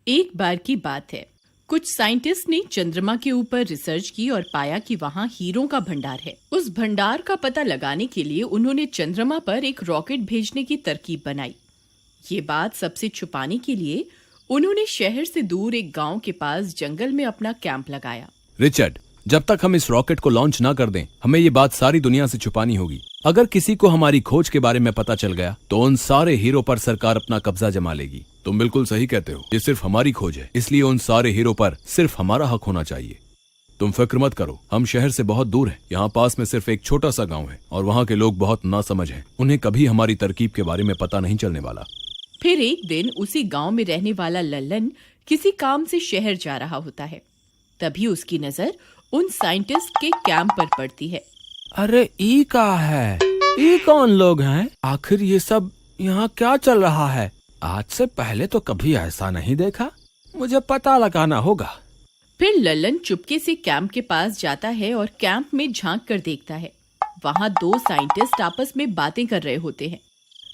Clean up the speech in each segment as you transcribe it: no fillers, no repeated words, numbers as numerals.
एक बार की बात है, कुछ साइंटिस्ट ने चंद्रमा के ऊपर रिसर्च की और पाया कि वहाँ हीरों का भंडार है। उस भंडार का पता लगाने के लिए उन्होंने चंद्रमा पर एक रॉकेट भेजने की तरकीब बनाई। ये बात सबसे छुपाने के लिए उन्होंने शहर से दूर एक गांव के पास जंगल में अपना कैंप लगाया। रिचर्ड, जब तक हम इस रॉकेट को लॉन्च ना कर दें, हमें ये बात सारी दुनिया से छुपानी होगी। अगर किसी को हमारी खोज के बारे में पता चल गया तो उन सारे हीरो पर सरकार अपना कब्जा जमा लेगी। तुम बिल्कुल सही कहते हो, ये सिर्फ हमारी खोज है, इसलिए उन सारे हीरो पर सिर्फ हमारा हक होना चाहिए। तुम फिक्र मत करो, हम शहर से बहुत दूर हैं। यहाँ पास में सिर्फ एक छोटा सा गाँव है और वहाँ के लोग बहुत नासमझ हैं। उन्हें कभी हमारी तरकीब के बारे में पता नहीं चलने वाला। फिर एक दिन उसी गांव में रहने वाला लल्लन किसी काम से शहर जा रहा होता है। तभी उसकी नजर उन साइंटिस्ट के कैंप पर पड़ती है। अरे ई का है? ई कौन लोग हैं? आखिर ये सब यहाँ क्या चल रहा है? आज से पहले तो कभी ऐसा नहीं देखा। मुझे पता लगाना होगा। फिर लल्लन चुपके से कैंप के पास जाता है और कैंप में झांक कर देखता है। वहाँ दो साइंटिस्ट आपस में बातें कर रहे होते हैं।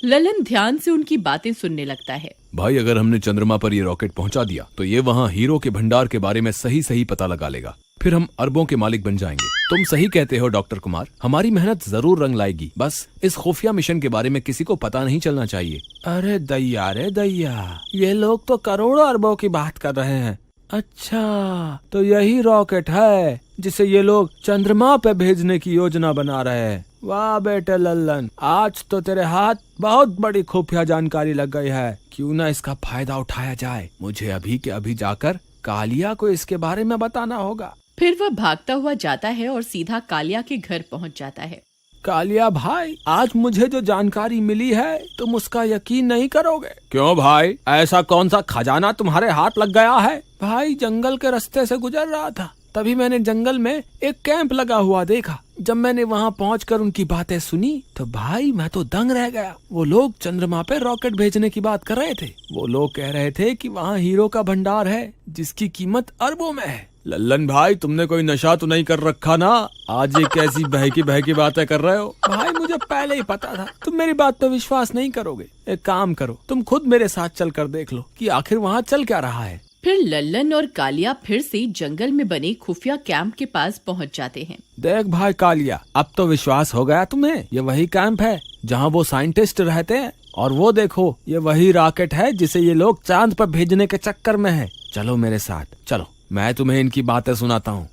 लल्लन ध्यान से उनकी बातें सुनने लगता है। भाई, अगर हमने चंद्रमा पर ये रॉकेट पहुंचा दिया तो ये वहाँ हीरो के भंडार के बारे में सही सही पता लगा लेगा। फिर हम अरबों के मालिक बन जाएंगे। तुम सही कहते हो डॉक्टर कुमार, हमारी मेहनत जरूर रंग लाएगी। बस इस खुफिया मिशन के बारे में किसी को पता नहीं चलना चाहिए। अरे दैया रे दैया, ये लोग तो करोड़ों अरबों की बात कर रहे हैं। अच्छा, तो यही रॉकेट है जिसे ये लोग चंद्रमा पे भेजने की योजना बना रहे हैं। वाह बेटे लल्लन, आज तो तेरे हाथ बहुत बड़ी खुफिया जानकारी लग गई है। क्यों ना इसका फायदा उठाया जाए। मुझे अभी के अभी जाकर कालिया को इसके बारे में बताना होगा। फिर वह भागता हुआ जाता है और सीधा कालिया के घर पहुंच जाता है। कालिया भाई, आज मुझे जो जानकारी मिली है तुम उसका यकीन नहीं करोगे। क्यों भाई, ऐसा कौन सा खजाना तुम्हारे हाथ लग गया है? भाई, जंगल के रास्ते से गुजर रहा था, तभी मैंने जंगल में एक कैंप लगा हुआ देखा। जब मैंने वहाँ पहुंचकर उनकी बातें सुनी तो भाई मैं तो दंग रह गया। वो लोग चंद्रमा पे रॉकेट भेजने की बात कर रहे थे। वो लोग कह रहे थे कि वहाँ हीरो का भंडार है जिसकी कीमत अरबों में है। लल्लन भाई, तुमने कोई नशा तो नहीं कर रखा ना? आज ये कैसी बहकी बातें कर रहे हो? भाई, मुझे पहले ही पता था तुम मेरी बात पे विश्वास नहीं करोगे। एक काम करो, तुम खुद मेरे साथ चल कर देख लो कि आखिर वहाँ चल क्या रहा है। फिर लल्लन और कालिया फिर से जंगल में बने खुफिया कैंप के पास पहुंच जाते हैं। देख भाई कालिया, अब तो विश्वास हो गया तुम्हें। ये वही कैंप है जहाँ वो साइंटिस्ट रहते हैं। और वो देखो, ये वही रॉकेट है जिसे ये लोग चांद पर भेजने के चक्कर में है। चलो मेरे साथ, चलो, मैं तुम्हें इनकी बातें सुनाता हूँ।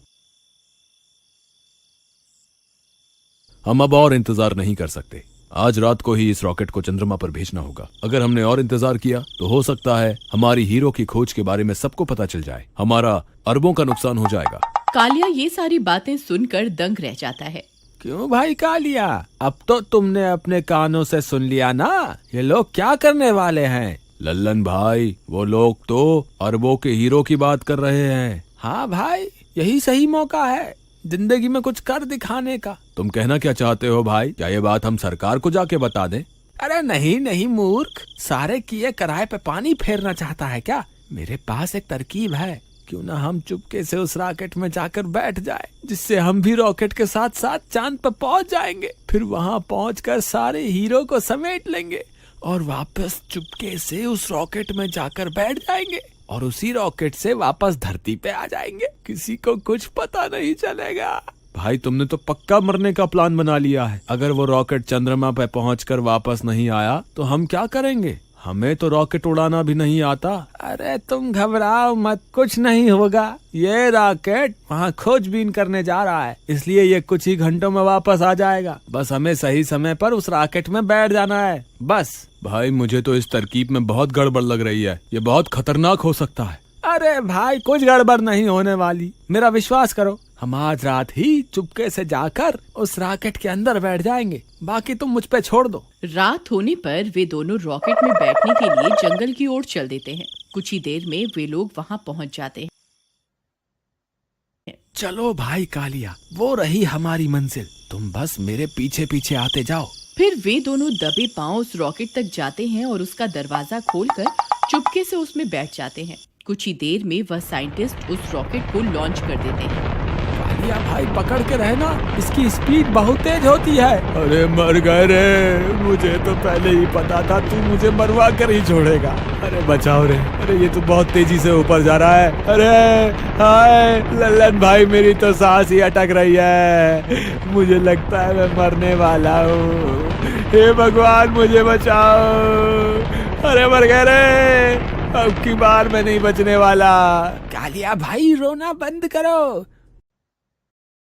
हम अब और इंतजार नहीं कर सकते। आज रात को ही इस रॉकेट को चंद्रमा पर भेजना होगा। अगर हमने और इंतजार किया तो हो सकता है हमारी हीरो की खोज के बारे में सबको पता चल जाए। हमारा अरबों का नुकसान हो जाएगा। कालिया ये सारी बातें सुनकर दंग रह जाता है। क्यों भाई कालिया, अब तो तुमने अपने कानों से सुन लिया ना, ये लोग क्या करने वाले हैं? लल्लन भाई, वो लोग तो अरबों के हीरो की बात कर रहे हैं। हाँ भाई, यही सही मौका है जिंदगी में कुछ कर दिखाने का। तुम कहना क्या चाहते हो भाई? क्या ये बात हम सरकार को जाके बता दें? अरे नहीं नहीं मूर्ख, सारे किए कराए पे पानी फेरना चाहता है क्या? मेरे पास एक तरकीब है। क्यों ना हम चुपके से उस रॉकेट में जाकर बैठ जाए, जिससे हम भी रॉकेट के साथ साथ चांद पर पहुंच जाएंगे। फिर वहां पहुंचकर सारे हीरो को समेट लेंगे और वापस चुपके से उस रॉकेट में जाकर बैठ जाएंगे और उसी रॉकेट से वापस धरती पे आ जाएंगे। किसी को कुछ पता नहीं चलेगा। भाई, तुमने तो पक्का मरने का प्लान बना लिया है। अगर वो रॉकेट चंद्रमा पे पहुंचकर वापस नहीं आया तो हम क्या करेंगे? हमें तो रॉकेट उड़ाना भी नहीं आता। अरे तुम घबराओ मत, कुछ नहीं होगा। ये रॉकेट वहाँ खोजबीन करने जा रहा है, इसलिए ये कुछ ही घंटों में वापस आ जाएगा। बस हमें सही समय पर उस रॉकेट में बैठ जाना है, बस। भाई, मुझे तो इस तरकीब में बहुत गड़बड़ लग रही है। ये बहुत खतरनाक हो सकता है। अरे भाई, कुछ गड़बड़ नहीं होने वाली, मेरा विश्वास करो। हम आज रात ही चुपके से जाकर उस रॉकेट के अंदर बैठ जाएंगे, बाकी तुम मुझ पे छोड़ दो। रात होने पर वे दोनों रॉकेट में बैठने के लिए जंगल की ओर चल देते हैं। कुछ ही देर में वे लोग वहां पहुंच जाते हैं। चलो भाई कालिया, वो रही हमारी मंजिल। तुम बस मेरे पीछे पीछे आते जाओ। फिर वे दोनों दबे पांव उस रॉकेट तक जाते हैं और उसका दरवाजा खोलकर चुपके से उसमें बैठ जाते हैं। कुछ ही देर में वह साइंटिस्ट उस रॉकेट को लॉन्च कर देते हैं। कालिया भाई पकड़ के रहना, इसकी स्पीड बहुत तेज होती है। अरे मर गए रे, मुझे तो पहले ही पता था तू मुझे मरवा कर ही छोड़ेगा। अरे बचाओ रे, अरे ये तो बहुत तेजी से ऊपर जा रहा है। अरे हाय लल्लन भाई, मेरी तो सांस ही अटक रही है, मुझे लगता है मैं मरने वाला हूँ। हे भगवान मुझे बचाओ। अरे मर गए रे, अब की बार मैं नहीं बचने वाला। कालिया भाई रोना बंद करो।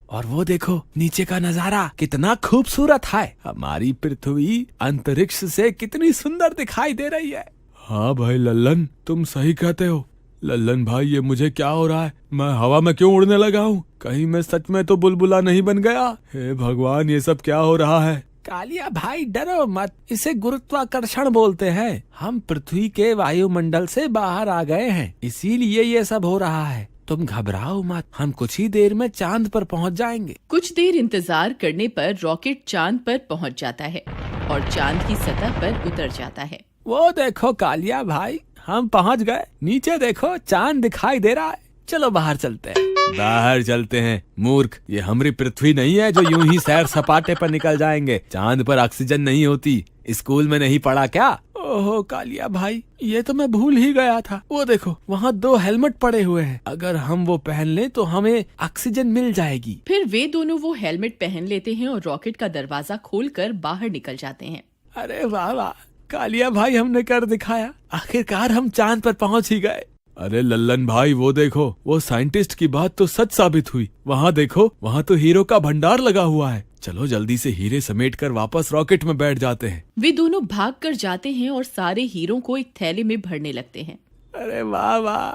और वो देखो नीचे का नजारा कितना खूबसूरत है। हमारी पृथ्वी अंतरिक्ष से कितनी सुंदर दिखाई दे रही है। हाँ भाई लल्लन, तुम सही कहते हो। लल्लन भाई ये मुझे क्या हो रहा है, मैं हवा में क्यों उड़ने लगा हूँ? कहीं मैं सच में तो बुलबुला नहीं बन गया? हे भगवान, ये सब क्या हो रहा है? कालिया भाई डरो मत, इसे गुरुत्वाकर्षण बोलते हैं। हम पृथ्वी के वायुमंडल से बाहर आ गए हैं, इसीलिए ये सब हो रहा है। तुम घबराओ मत, हम कुछ ही देर में चांद पर पहुंच जाएंगे। कुछ देर इंतजार करने पर रॉकेट चांद पर पहुंच जाता है और चांद की सतह पर उतर जाता है। वो देखो कालिया भाई, हम पहुंच गए। नीचे देखो चांद दिखाई दे रहा है। चलो बाहर चलते हैं। बाहर चलते हैं मूर्ख, ये हमारी पृथ्वी नहीं है जो यूं ही सैर सपाटे पर निकल जाएंगे। चांद पर ऑक्सीजन नहीं होती, स्कूल में नहीं पढ़ा क्या? ओहो कालिया भाई, ये तो मैं भूल ही गया था। वो देखो वहाँ 2 हेलमेट पड़े हुए हैं, अगर हम वो पहन लें तो हमें ऑक्सीजन मिल जाएगी। फिर वे दोनों वो हेलमेट पहन लेते हैं और रॉकेट का दरवाजा खोलकर बाहर निकल जाते हैं। अरे वाह वाह कालिया भाई, हमने कर दिखाया, आखिरकार हम चांद पर पहुंच ही गए। अरे लल्लन भाई वो देखो, वो साइंटिस्ट की बात तो सच साबित हुई। वहाँ देखो, वहाँ तो हीरो का भंडार लगा हुआ है। चलो जल्दी से हीरे समेटकर वापस रॉकेट में बैठ जाते हैं। वे दोनों भाग कर जाते हैं और सारे हीरो को एक थैले में भरने लगते हैं। अरे वाह वाह,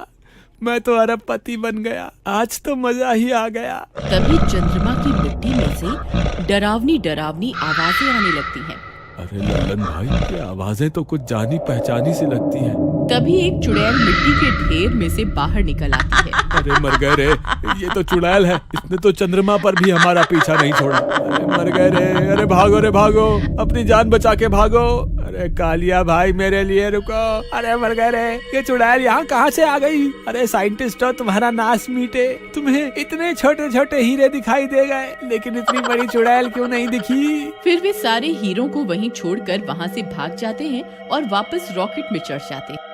मैं तो अरबपति बन गया, आज तो मजा ही आ गया। तभी चंद्रमा की मिट्टी में से डरावनी डरावनी आवाजें आने लगती हैं। अरे लल्लन भाई, ये आवाजें तो कुछ जानी पहचानी सी लगती हैं। तभी एक चुड़ैल मिट्टी के ढेर में से बाहर निकल आती है। अरे मर गए रे, ये तो चुड़ैल है, इसने तो चंद्रमा पर भी हमारा पीछा नहीं छोड़ा। अरे मर गए रे, अरे भागो रे भागो, अपनी जान बचा के भागो। अरे कालिया भाई मेरे लिए रुको। अरे मर गए रे, ये चुड़ैल यहाँ कहाँ से आ गई? अरे साइंटिस्ट हो, तुम्हारा नाश मीटे, तुम्हें इतने छोटे छोटे हीरे दिखाई दे गए, लेकिन इतनी बड़ी चुड़ैल क्यों नहीं दिखी? फिर वे सारे हीरो को वहीं छोड़कर वहाँ से भाग जाते हैं और वापस रॉकेट में चढ़ जाते हैं।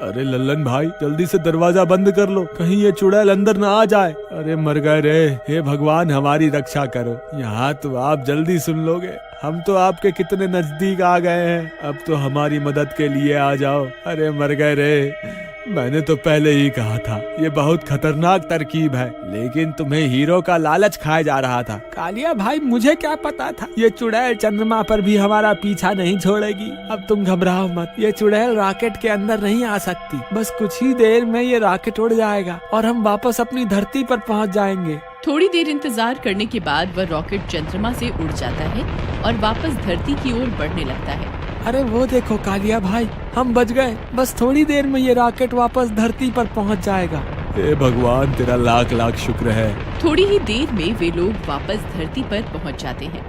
अरे लल्लन भाई जल्दी से दरवाजा बंद कर लो, कहीं ये चुड़ैल अंदर ना आ जाए। अरे मर गए रे, हे भगवान हमारी रक्षा करो। यहाँ तो आप जल्दी सुन लोगे, हम तो आपके कितने नजदीक आ गए हैं, अब तो हमारी मदद के लिए आ जाओ। अरे मर गए रे, मैंने तो पहले ही कहा था ये बहुत खतरनाक तरकीब है, लेकिन तुम्हें हीरो का लालच खाया जा रहा था। कालिया भाई मुझे क्या पता था ये चुड़ैल चंद्रमा पर भी हमारा पीछा नहीं छोड़ेगी। अब तुम घबराओ मत, ये चुड़ैल रॉकेट के अंदर नहीं आ सकती, बस कुछ ही देर में ये रॉकेट उड़ जाएगा और हम वापस अपनी धरती पर पहुंच जाएंगे। थोड़ी देर इंतजार करने के बाद वह रॉकेट चंद्रमा से उड़ जाता है और वापस धरती की ओर बढ़ने लगता है। अरे वो देखो कालिया भाई, हम बच गए, बस थोड़ी देर में ये रॉकेट वापस धरती पर पहुंच जाएगा। हे भगवान तेरा लाख लाख शुक्र है। थोड़ी ही देर में वे लोग वापस धरती पर पहुंच जाते हैं।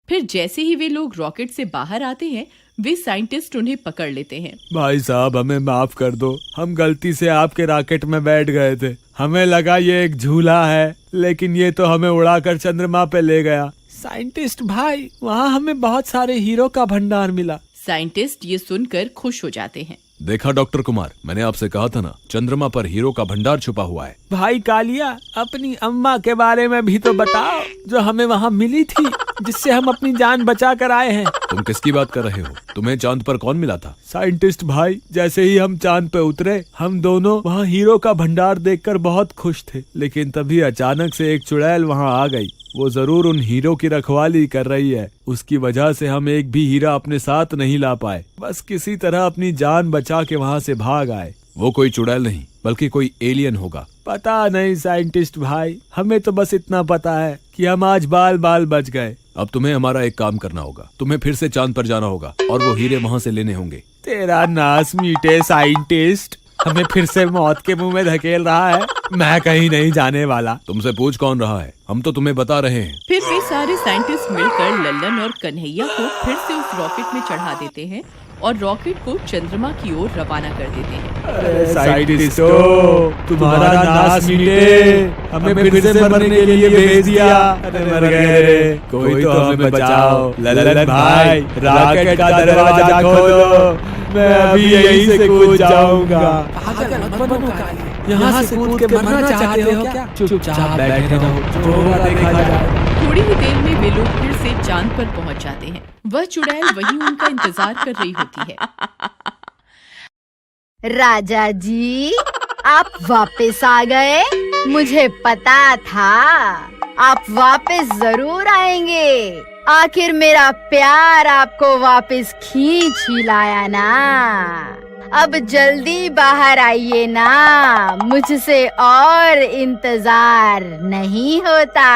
फिर जैसे ही वे लोग रॉकेट से बाहर आते हैं, वे साइंटिस्ट उन्हें पकड़ लेते हैं। भाई साहब हमें माफ कर दो, हम गलती से आपके रॉकेट में बैठ गए थे, हमें लगा ये एक झूला है, लेकिन ये तो हमें उड़ाकर चंद्रमा पे ले गया। साइंटिस्ट भाई, वहाँ हमें बहुत सारे हीरो का भंडार मिला। साइंटिस्ट ये सुनकर खुश हो जाते हैं। देखा डॉक्टर कुमार, मैंने आपसे कहा था ना, चंद्रमा पर हीरो का भंडार छुपा हुआ है। भाई कालिया, अपनी अम्मा के बारे में भी तो बताओ, जो हमें वहाँ मिली थी, जिससे हम अपनी जान बचा कर आए हैं। तुम किसकी बात कर रहे हो? तुम्हें चांद पर कौन मिला था? साइंटिस्ट भाई, जैसे ही हम चांद पे उतरे, हम दोनों वहाँ हीरो का भंडार देखकर बहुत खुश थे, लेकिन तभी अचानक से एक चुड़ैल वहाँ आ गई। वो जरूर उन हीरो की रखवाली कर रही है, उसकी वजह से हम एक भी हीरा अपने साथ नहीं ला पाए, बस किसी तरह अपनी जान बचा के वहाँ से भाग आए। वो कोई चुड़ैल नहीं बल्कि कोई एलियन होगा। पता नहीं साइंटिस्ट भाई, हमें तो बस इतना पता है कि हम आज बाल बाल बच गए। अब तुम्हें हमारा एक काम करना होगा, तुम्हें फिर से चांद पर जाना होगा और वो हीरे वहाँ से लेने होंगे। तेरा नाश मीटे साइंटिस्ट, हमें फिर से मौत के मुंह में धकेल रहा है। मैं कहीं नहीं जाने वाला। तुमसे पूछ कौन रहा है, हम तो तुम्हें बता रहे हैं। फिर वे सारे साइंटिस्ट मिलकर लल्लन और कन्हैया को फिर से उस रॉकेट में चढ़ा देते हैं और रॉकेट को चंद्रमा की ओर रवाना कर देते हैं। अरे साइंटिस्टों, तुम्हारा नाश मिटे, हमें फिर से मरने के लिए भेज दिया। अरे मर गए रे, कोई तो हमें बचाओ। लल्लन भाई, रॉकेट का दरवाजा खोलो, मैं अभी यहीं से कूद जाऊंगा। यहाँ से कूद के मरना चाहते हो क्या? चुपचाप बैठे रहो, जो होगा देखा जाए। थोड़ी ही देर में वे लोग फिर से चांद पर पहुंच जाते हैं। वह चुड़ैल वही उनका इंतजार कर रही होती है। राजा जी, आप वापस आ गए। मुझे पता था आप वापस जरूर आएंगे। आखिर मेरा प्यार आपको वापस खींच ही लाया ना। अब जल्दी बाहर आइए ना, मुझसे और इंतजार नहीं होता।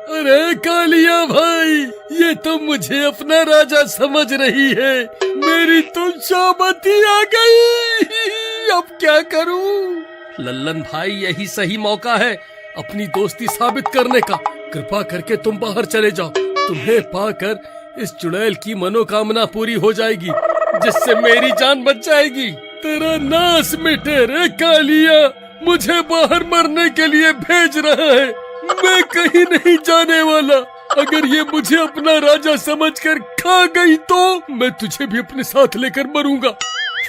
अरे कालिया भाई, ये तो मुझे अपना राजा समझ रही है। मेरी तो शामती आ गई, अब क्या करूं? लल्लन भाई, यही सही मौका है अपनी दोस्ती साबित करने का। कृपा करके तुम बाहर चले जाओ। तुम्हें पाकर इस चुड़ैल की मनोकामना पूरी हो जाएगी, जिससे मेरी जान बच जाएगी। तेरा नाश मिटे रे कालिया, मुझे बाहर मरने के लिए भेज रहा है। मैं कहीं नहीं जाने वाला। अगर ये मुझे अपना राजा समझकर खा गई तो मैं तुझे भी अपने साथ लेकर मरूंगा।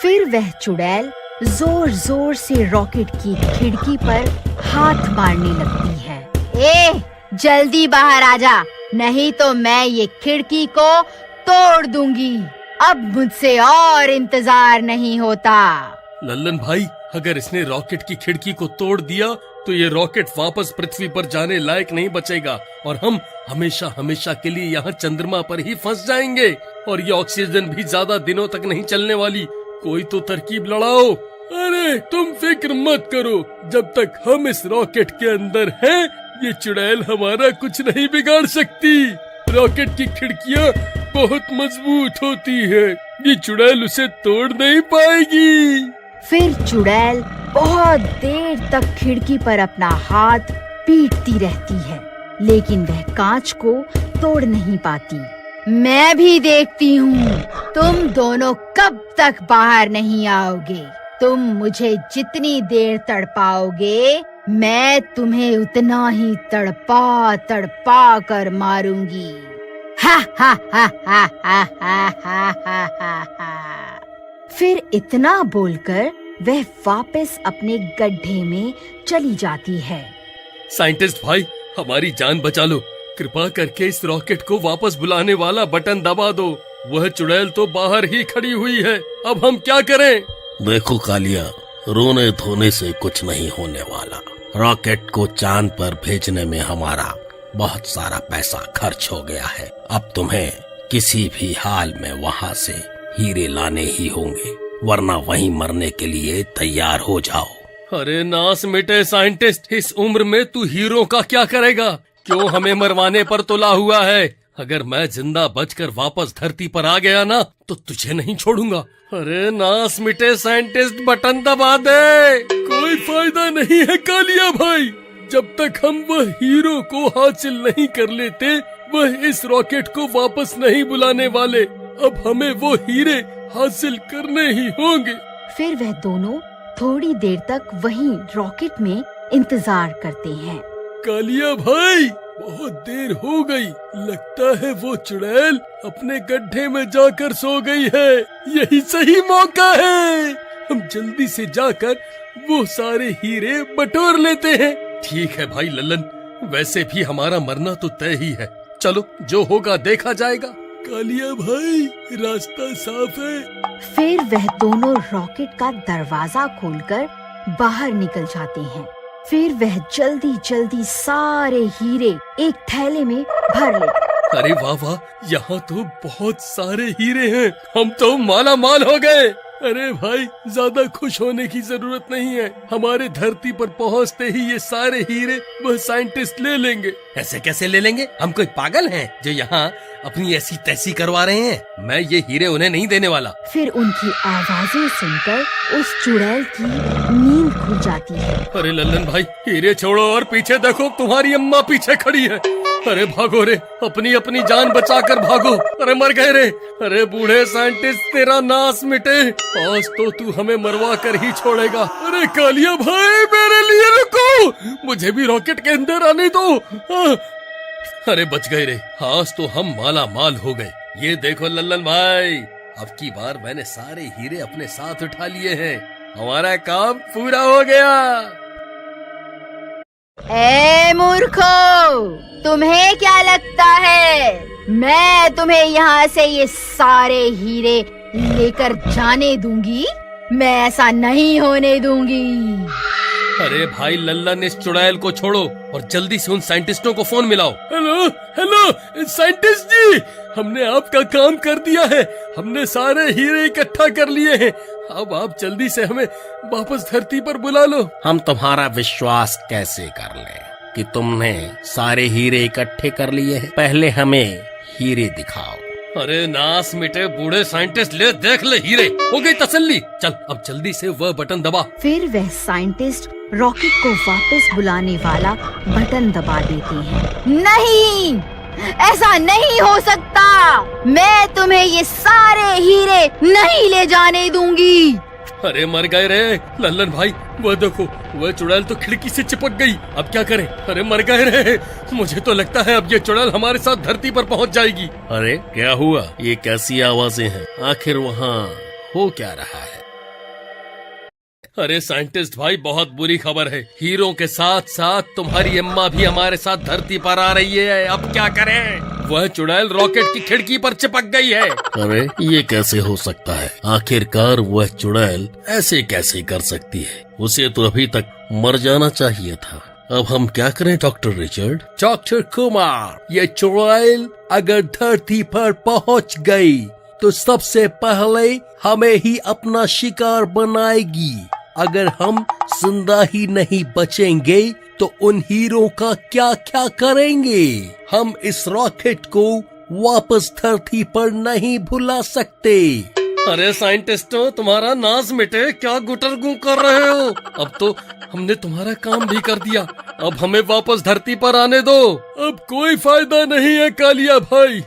फिर वह चुड़ैल जोर जोर से रॉकेट की खिड़की पर हाथ मारने लगती है। ए, जल्दी बाहर आजा, नहीं तो मैं ये खिड़की को तोड़ दूंगी। अब मुझसे और इंतजार नहीं होता। लल्लन भाई, अगर इसने रॉकेट की खिड़की को तोड़ दिया तो ये रॉकेट वापस पृथ्वी पर जाने लायक नहीं बचेगा और हम हमेशा हमेशा के लिए यहाँ चंद्रमा पर ही फंस जाएंगे। और ये ऑक्सीजन भी ज्यादा दिनों तक नहीं चलने वाली। कोई तो तरकीब लड़ाओ। अरे तुम फिक्र मत करो, जब तक हम इस रॉकेट के अंदर हैं, ये चुड़ैल हमारा कुछ नहीं बिगाड़ सकती। रॉकेट की खिड़कियाँ बहुत मजबूत होती है, ये चुड़ैल उसे तोड़ नहीं पाएगी। फिर चुड़ैल बहुत देर तक खिड़की पर अपना हाथ पीटती रहती है, लेकिन वह कांच को तोड़ नहीं पाती। मैं भी देखती हूँ तुम दोनों कब तक बाहर नहीं आओगे। तुम मुझे जितनी देर तड़पाओगे, मैं तुम्हें उतना ही तड़पा तड़पा कर मारूंगी। हा हा हा हा हा हा हा हा हा। फिर इतना बोलकर वह वापस अपने गड्ढे में चली जाती है। साइंटिस्ट भाई, हमारी जान बचा लो। कृपा करके इस रॉकेट को वापस बुलाने वाला बटन दबा दो। वह चुड़ैल तो बाहर ही खड़ी हुई है, अब हम क्या करें? देखो कालिया, रोने धोने से कुछ नहीं होने वाला। रॉकेट को चांद पर भेजने में हमारा बहुत सारा पैसा खर्च हो गया है। अब तुम्हें किसी भी हाल में वहाँ से हीरे लाने ही होंगे, वरना वहीं मरने के लिए तैयार हो जाओ। अरे नास मिटे साइंटिस्ट, इस उम्र में तू हीरो का क्या करेगा? क्यों हमें मरवाने पर तुला हुआ है? अगर मैं जिंदा बचकर वापस धरती पर आ गया ना, तो तुझे नहीं छोड़ूंगा। अरे नास मिटे साइंटिस्ट, बटन दबा दे। कोई फायदा नहीं है कालिया भाई, जब तक हम वह हीरो को हासिल नहीं कर लेते, वह इस रॉकेट को वापस नहीं बुलाने वाले। अब हमें वो हीरे हासिल करने ही होंगे। फिर वह दोनों थोड़ी देर तक वहीं रॉकेट में इंतजार करते हैं। कालिया भाई, बहुत देर हो गई, लगता है वो चुड़ैल अपने गड्ढे में जाकर सो गई है। यही सही मौका है, हम जल्दी से जाकर वो सारे हीरे बटोर लेते हैं। ठीक है भाई लल्लन, वैसे भी हमारा मरना तो तय ही है। चलो, जो होगा देखा जाएगा। कालिया भाई, रास्ता साफ है। फिर वह दोनों रॉकेट का दरवाजा खोलकर बाहर निकल जाते हैं। फिर वह जल्दी जल्दी सारे हीरे एक थैले में भर लेते। अरे वाह वाह, यहाँ तो बहुत सारे हीरे हैं, हम तो माला माल हो गए। अरे भाई, ज्यादा खुश होने की जरूरत नहीं है। हमारे धरती पर पहुँचते ही ये सारे हीरे वह साइंटिस्ट ले लेंगे। ऐसे कैसे ले लेंगे? हम कोई पागल हैं जो यहाँ अपनी ऐसी तैसी करवा रहे हैं। मैं ये हीरे उन्हें नहीं देने वाला। फिर उनकी आवाजें सुनकर उस चुड़ैल की नींद खुल जाती है। अरे लल्लन भाई, हीरे छोड़ो और पीछे देखो, तुम्हारी अम्मा पीछे खड़ी है। अरे भागो रे, अपनी अपनी जान बचाकर भागो। अरे मर गए रे। अरे बूढ़े साइंटिस्ट, तेरा नाश मिटे, आज तो तू हमें मरवा कर ही छोड़ेगा। अरे कालिया भाई, मेरे लिए रुको, मुझे भी रॉकेट के अंदर आने दो। अरे बच गए रे, आज तो हम माला माल हो गए। ये देखो लल्लन भाई, अब की बार मैंने सारे हीरे अपने साथ उठा लिए हैं। हमारा काम पूरा हो गया। ए मूर्खो, तुम्हें क्या लगता है मैं तुम्हें यहाँ से ये सारे हीरे लेकर जाने दूंगी? मैं ऐसा नहीं होने दूंगी। अरे भाई लल्लन, इस चुड़ैल को छोड़ो और जल्दी से उन साइंटिस्टों को फोन मिलाओ। हेलो हेलो साइंटिस्ट जी, हमने आपका काम कर दिया है। हमने सारे हीरे इकट्ठा कर लिए हैं। अब आप जल्दी से हमें वापस धरती पर बुला लो। हम तुम्हारा विश्वास कैसे कर लें कि तुमने सारे हीरे इकट्ठे कर लिए हैं? पहले हमें हीरे दिखाओ। अरे नास मिटे बूढ़े साइंटिस्ट, ले देख ले हीरे, हो गई तसल्ली। चल अब जल्दी से वह बटन दबा। फिर वह साइंटिस्ट रॉकेट को वापस बुलाने वाला बटन दबा देते हैं। नहीं, ऐसा नहीं हो सकता। मैं तुम्हें ये सारे हीरे नहीं ले जाने दूंगी। अरे मर गए रे लल्लन भाई, वह देखो, वह चुड़ैल तो खिड़की से चिपक गई। अब क्या करें? अरे मर गए रे। मुझे तो लगता है अब ये चुड़ैल हमारे साथ धरती पर पहुंच जाएगी। अरे क्या हुआ? ये कैसी आवाजें हैं? आखिर वहाँ हो क्या रहा है? अरे साइंटिस्ट भाई, बहुत बुरी खबर है। हीरों के साथ साथ तुम्हारी अम्मा भी हमारे साथ धरती पर आ रही है। अब क्या करें? वह चुड़ैल रॉकेट की खिड़की पर चिपक गई है। अरे ये कैसे हो सकता है? आखिरकार वह चुड़ैल ऐसे कैसे कर सकती है? उसे तो अभी तक मर जाना चाहिए था। अब हम क्या करें डॉक्टर रिचर्ड? डॉक्टर कुमार, ये चुड़ैल अगर धरती पर पहुंच गई तो सबसे पहले हमें ही अपना शिकार बनाएगी। अगर हम जिंदा ही नहीं बचेंगे तो उन हीरों का क्या क्या करेंगे? हम इस रॉकेट को वापस धरती पर नहीं भुला सकते। अरे साइंटिस्टों, तुम्हारा नाज मिटे, क्या गुटरगू कर रहे हो? अब तो हमने तुम्हारा काम भी कर दिया, अब हमें वापस धरती पर आने दो। अब कोई फायदा नहीं है कालिया भाई,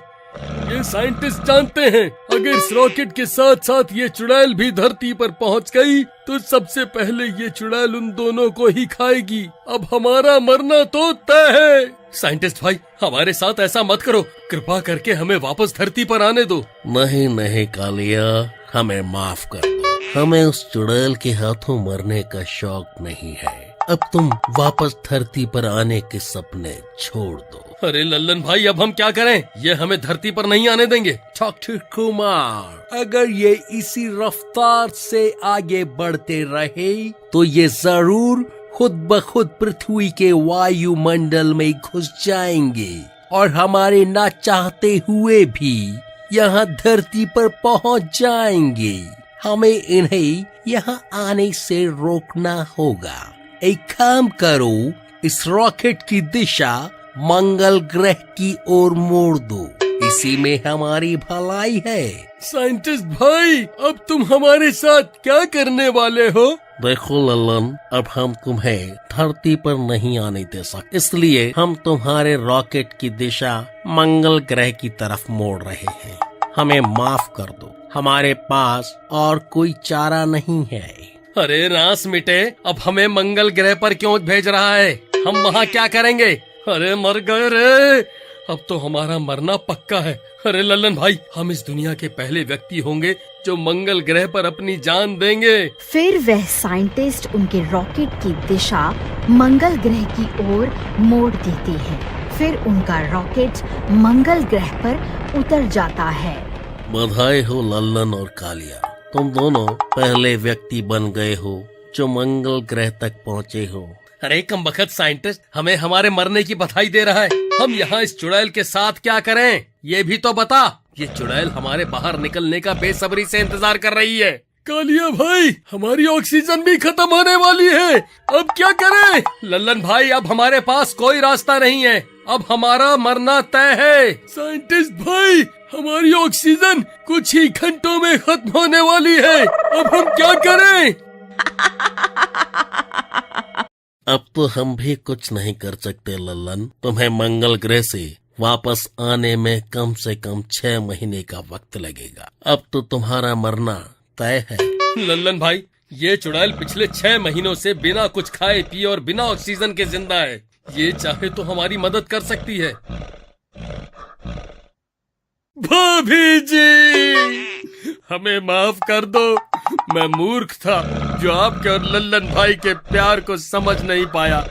ये साइंटिस्ट जानते हैं अगर इस रॉकेट के साथ साथ ये चुड़ैल भी धरती पर पहुंच गई तो सबसे पहले ये चुड़ैल उन दोनों को ही खाएगी। अब हमारा मरना तो तय है। साइंटिस्ट भाई, हमारे साथ ऐसा मत करो, कृपा करके हमें वापस धरती पर आने दो। नहीं नहीं कालिया, हमें माफ कर दो। हमें उस चुड़ैल के हाथों मरने का शौक नहीं है। अब तुम वापस धरती पर आने के सपने छोड़ दो। अरे लल्लन भाई, अब हम क्या करें? ये हमें धरती पर नहीं आने देंगे। डॉक्टर कुमार, अगर ये इसी रफ्तार से आगे बढ़ते रहे तो ये जरूर खुद ब खुद पृथ्वी के वायुमंडल में घुस जाएंगे और हमारे ना चाहते हुए भी यहाँ धरती पर पहुँच जाएंगे। हमें इन्हें यहाँ आने से रोकना होगा। एक काम करो, इस रॉकेट की दिशा मंगल ग्रह की ओर मोड़ दो, इसी में हमारी भलाई है। साइंटिस्ट भाई, अब तुम हमारे साथ क्या करने वाले हो? देखो लल्लन, अब हम तुम्हें धरती पर नहीं आने दे सकते, इसलिए हम तुम्हारे रॉकेट की दिशा मंगल ग्रह की तरफ मोड़ रहे हैं। हमें माफ कर दो, हमारे पास और कोई चारा नहीं है। अरे नास मिटे, अब हमें मंगल ग्रह पर क्यों भेज रहा है? हम वहाँ क्या करेंगे? अरे मर गए रे, अब तो हमारा मरना पक्का है। अरे लल्लन भाई, हम इस दुनिया के पहले व्यक्ति होंगे जो मंगल ग्रह पर अपनी जान देंगे। फिर वह साइंटिस्ट उनके रॉकेट की दिशा मंगल ग्रह की ओर मोड़ देते हैं। फिर उनका रॉकेट मंगल ग्रह पर उतर जाता है। बधाई हो लल्लन और कालिया, तुम दोनों पहले व्यक्ति बन गए हो जो मंगल ग्रह तक पहुँचे हो। अरे कमबख्त साइंटिस्ट, हमें हमारे मरने की बधाई दे रहा है। हम यहाँ इस चुड़ैल के साथ क्या करें, ये भी तो बता। ये चुड़ैल हमारे बाहर निकलने का बेसब्री से इंतजार कर रही है। कालिया भाई, हमारी ऑक्सीजन भी खत्म होने वाली है, अब क्या करें? लल्लन भाई, अब हमारे पास कोई रास्ता नहीं है, अब हमारा मरना तय है। साइंटिस्ट भाई, हमारी ऑक्सीजन कुछ ही घंटों में खत्म होने वाली है। अब हम क्या करें? अब तो हम भी कुछ नहीं कर सकते लल्लन। तुम्हें मंगल ग्रह से वापस आने में कम से कम 6 महीने का वक्त लगेगा। अब तो तुम्हारा मरना तय है। लल्लन भाई, ये चुड़ैल पिछले 6 महीनों से बिना कुछ खाए पिए और बिना ऑक्सीजन के जिंदा है। ये चाहे तो हमारी मदद कर सकती है। भाभी जी, हमें माफ कर दो। मैं मूर्ख था जो आपके और लल्लन भाई के प्यार को समझ नहीं पाया।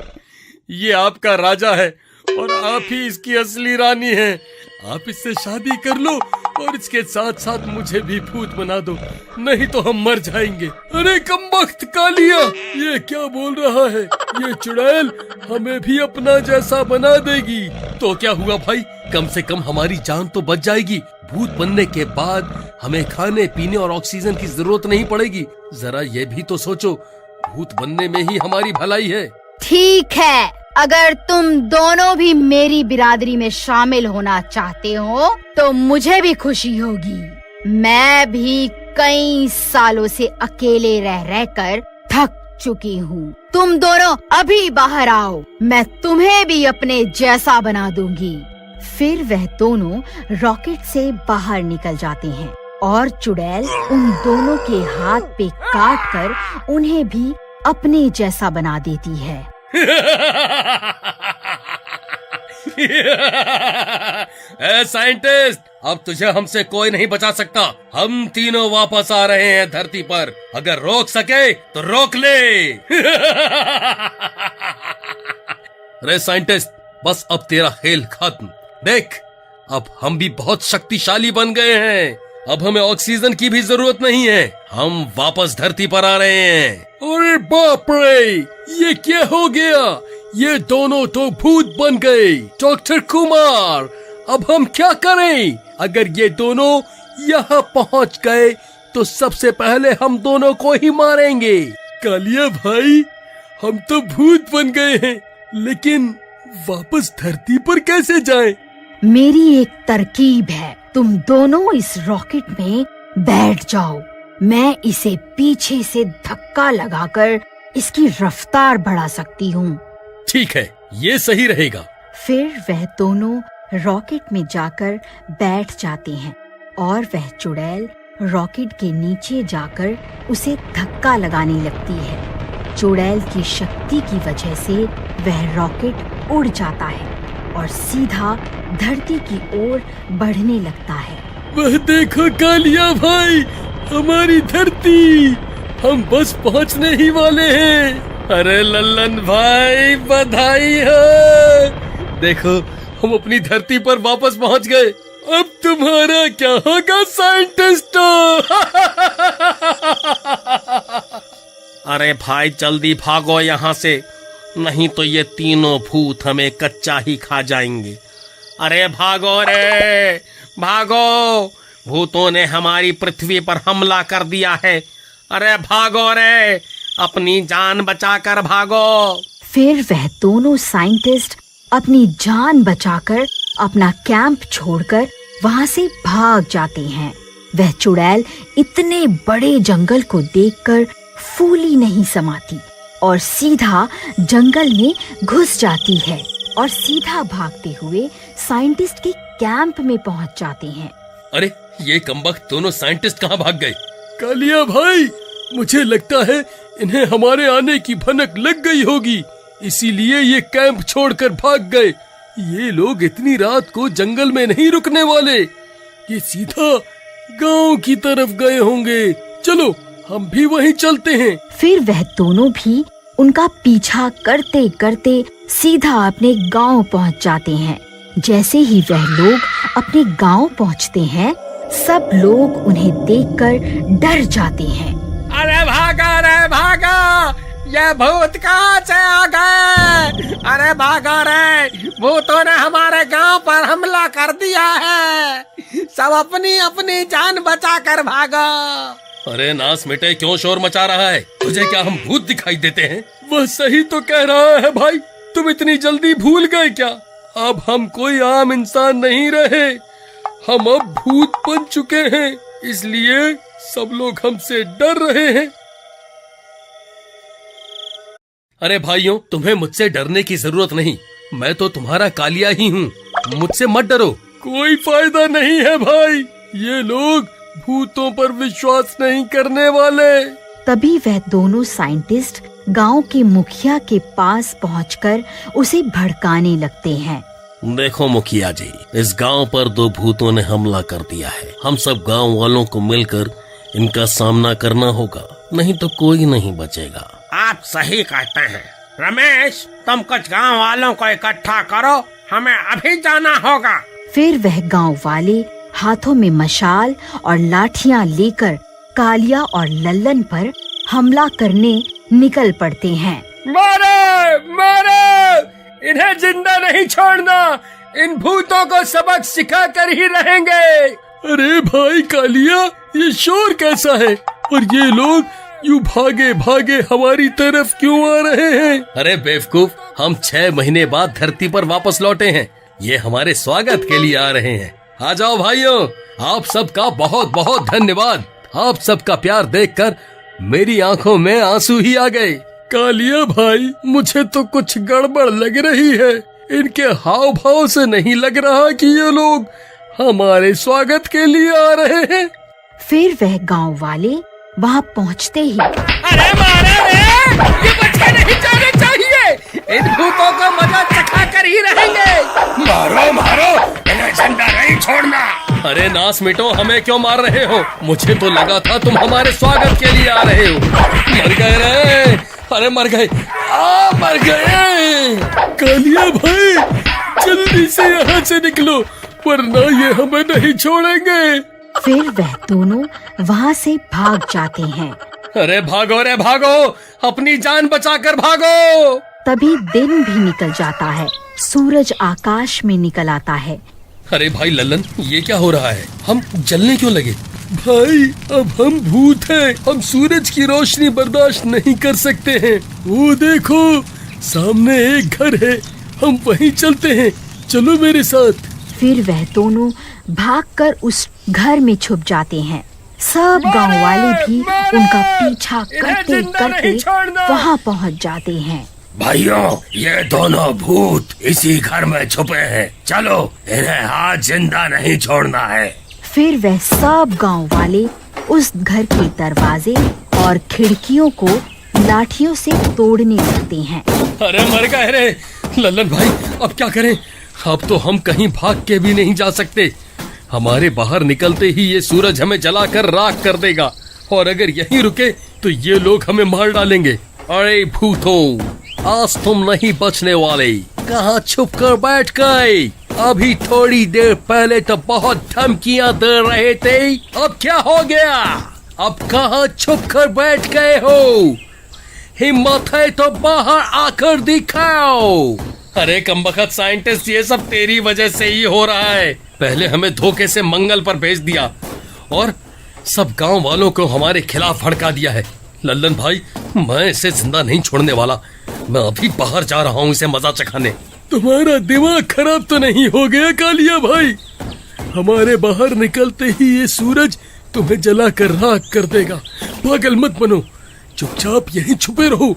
ये आपका राजा है और आप ही इसकी असली रानी हैं। आप इससे शादी कर लो और इसके साथ साथ मुझे भी भूत बना दो, नहीं तो हम मर जाएंगे। अरे कमबख्त कालिया, ये क्या बोल रहा है? ये चुड़ैल हमें भी अपना जैसा बना देगी। तो क्या हुआ भाई, कम से कम हमारी जान तो बच जाएगी। भूत बनने के बाद हमें खाने पीने और ऑक्सीजन की जरूरत नहीं पड़ेगी। जरा ये भी तो सोचो, भूत बनने में ही हमारी भलाई है। ठीक है, अगर तुम दोनों भी मेरी बिरादरी में शामिल होना चाहते हो तो मुझे भी खुशी होगी। मैं भी कई सालों से अकेले रह रहकर थक चुकी हूँ। तुम दोनों अभी बाहर आओ, मैं तुम्हें भी अपने जैसा बना दूंगी। फिर वह दोनों रॉकेट से बाहर निकल जाते हैं और चुड़ैल उन दोनों के हाथ पे काट कर उन्हें भी अपने जैसा बना देती है। ए साइंटिस्ट, अब तुझे हमसे कोई नहीं बचा सकता। हम तीनों वापस आ रहे हैं धरती पर। अगर रोक सके तो रोक ले। अरे साइंटिस्ट, बस अब तेरा खेल खत्म। देख, अब हम भी बहुत शक्तिशाली बन गए हैं। अब हमें ऑक्सीजन की भी जरूरत नहीं है। हम वापस धरती पर आ रहे हैं। अरे बाप रे, ये क्या हो गया? ये दोनों तो भूत बन गए। डॉक्टर कुमार, अब हम क्या करें? अगर ये दोनों यहाँ पहुँच गए तो सबसे पहले हम दोनों को ही मारेंगे। कालिया भाई, हम तो भूत बन गए हैं, लेकिन वापस धरती पर कैसे जाएं? मेरी एक तरकीब है। तुम दोनों इस रॉकेट में बैठ जाओ। मैं इसे पीछे से धक्का लगाकर इसकी रफ्तार बढ़ा सकती हूँ। ठीक है, ये सही रहेगा। फिर वह दोनों रॉकेट में जाकर बैठ जाते हैं और वह चुड़ैल रॉकेट के नीचे जाकर उसे धक्का लगाने लगती है। चुड़ैल की शक्ति की वजह से वह रॉकेट उड़ जाता है और सीधा धरती की ओर बढ़ने लगता है। वह देखो कालिया भाई, हमारी धरती। हम बस पहुंचने ही वाले हैं। अरे लल्लन भाई, बधाई हो। देखो, हम अपनी धरती पर वापस पहुंच गए। अब तुम्हारा क्या होगा साइंटिस्टों? अरे भाई, जल्दी भागो यहाँ से, नहीं तो ये तीनों भूत हमें कच्चा ही खा जाएंगे। अरे भागो रे, भागो, भूतों ने हमारी पृथ्वी पर हमला कर दिया है। अरे भागो रे, अपनी जान बचाकर भागो। फिर वह दोनों साइंटिस्ट अपनी जान बचाकर अपना कैंप छोड़कर वहाँ से भाग जाते हैं। वह चुड़ैल इतने बड़े जंगल को देखकर फूली नहीं समाती और सीधा जंगल में घुस जाती है और सीधा भागते हुए साइंटिस्ट के कैंप में पहुँच जाते हैं। अरे ये कमबख्त दोनों साइंटिस्ट कहाँ भाग गए? कालिया भाई, मुझे लगता है इन्हें हमारे आने की भनक लग गई होगी, इसीलिए ये कैंप छोड़कर भाग गए। ये लोग इतनी रात को जंगल में नहीं रुकने वाले, ये सीधा गांव की तरफ गए होंगे। चलो, हम भी वहीं चलते हैं। फिर वह दोनों भी उनका पीछा करते करते सीधा अपने गांव पहुंच जाते हैं। जैसे ही वह लोग अपने गांव पहुंचते हैं, सब लोग उन्हें देखकर डर जाते हैं। अरे भागा रे भागा, ये भूत कहाँ से आ गए? अरे भागा रे, भूतों ने हमारे गांव पर हमला कर दिया है। सब अपनी अपनी जान बचा कर भागो। अरे नास मिटे, क्यों शोर मचा रहा है? तुझे क्या हम भूत दिखाई देते हैं? वह सही तो कह रहा है भाई, तुम इतनी जल्दी भूल गए क्या? अब हम कोई आम इंसान नहीं रहे, हम अब भूत बन चुके हैं, इसलिए सब लोग हमसे डर रहे हैं। अरे भाइयों, तुम्हें मुझसे डरने की जरूरत नहीं, मैं तो तुम्हारा कालिया ही हूँ, मुझसे मत डरो। कोई फायदा नहीं है भाई, ये लोग भूतों पर विश्वास नहीं करने वाले। तभी वह दोनों साइंटिस्ट गांव के मुखिया के पास पहुंचकर उसे भड़काने लगते हैं। देखो मुखिया जी, इस गांव पर 2 भूतों ने हमला कर दिया है। हम सब गांव वालों को मिलकर इनका सामना करना होगा, नहीं तो कोई नहीं बचेगा। आप सही कहते हैं रमेश, तुम कुछ गांव वालों को इकट्ठा करो, हमें अभी जाना होगा। फिर वह गांव वाले हाथों में मशाल और लाठियां लेकर कालिया और लल्लन पर हमला करने निकल पड़ते हैं। मारे मारे, इन्हें जिंदा नहीं छोड़ना, इन भूतों को सबक सिखा कर ही रहेंगे। अरे भाई कालिया, ये शोर कैसा है और ये लोग यूं भागे भागे हमारी तरफ क्यों आ रहे हैं? अरे बेवकूफ, हम 6 महीने बाद धरती पर वापस लौटे हैं, ये हमारे स्वागत के लिए आ रहे हैं। आ जाओ भाइयों, आप सबका बहुत बहुत धन्यवाद। आप सबका प्यार देखकर मेरी आंखों में आंसू ही आ गए। कालिया भाई, मुझे तो कुछ गड़बड़ लग रही है, इनके हाव भाव से नहीं लग रहा कि ये लोग हमारे स्वागत के लिए आ रहे हैं। फिर वह गांव वाले वहां पहुंचते ही अरे मारे रे, ये बच्चे नहीं जाने चाहिए, इन भूतों को मजा चखा कर ही रहेंगे। मारो मारो, इन्हें जिंदा नहीं छोड़ना। अरे नास मिटो, हमें क्यों मार रहे हो? मुझे तो लगा था तुम हमारे स्वागत के लिए आ रहे हो। मर गए रे, अरे मर गए, मर गए। कालिया भाई, जल्दी से यहाँ से निकलो, वरना ये हमें नहीं छोड़ेंगे। फिर वह दोनों वहाँ से भाग जाते हैं। अरे भागो रे भागो, अपनी जान बचाकर भागो। तभी दिन भी निकल जाता है, सूरज आकाश में निकल आता है। अरे भाई लल्लन, ये क्या हो रहा है? हम जलने क्यों लगे? भाई, अब हम भूत हैं, हम सूरज की रोशनी बर्दाश्त नहीं कर सकते हैं। वो देखो, सामने एक घर है, हम वहीं चलते हैं, चलो मेरे साथ। फिर वह दोनों भागकर उस घर में छुप जाते हैं। सब गांव वाले भी उनका पीछा करते करते वहां पहुंच जाते हैं। भाइयों, ये दोनों भूत इसी घर में छुपे हैं, चलो इन्हें आज जिंदा नहीं छोड़ना है। फिर वह सब गांव वाले उस घर के दरवाजे और खिड़कियों को लाठियों से तोड़ने लगते हैं। अरे मर गए रे लल्लन भाई, अब क्या करें? अब तो हम कहीं भाग के भी नहीं जा सकते, हमारे बाहर निकलते ही ये सूरज हमें जलाकर राख कर देगा, और अगर यहीं रुके तो ये लोग हमें मार डालेंगे। अरे भूतों, आज तुम नहीं बचने वाले, कहाँ छुप कर बैठ गए? अभी थोड़ी देर पहले तो बहुत धमकियां दे रहे थे, अब क्या हो गया? अब कहाँ छुप कर बैठ गए हो? हिम्मत है तो बाहर आकर दिखाओ। अरे कमबख्त साइंटिस्ट, ये सब तेरी वजह से ही हो रहा है। पहले हमें धोखे से मंगल पर भेज दिया और सब गांव वालों को हमारे खिलाफ भड़का दिया है। लल्लन भाई, मैं इसे जिंदा नहीं छोड़ने वाला, मैं अभी बाहर जा रहा हूँ इसे मजा चखाने। तुम्हारा दिमाग खराब तो नहीं हो गया कालिया भाई? हमारे बाहर निकलते ही ये सूरज तुम्हें जलाकर राख कर देगा। पागल मत बनो, चुपचाप यहीं छुपे रहो,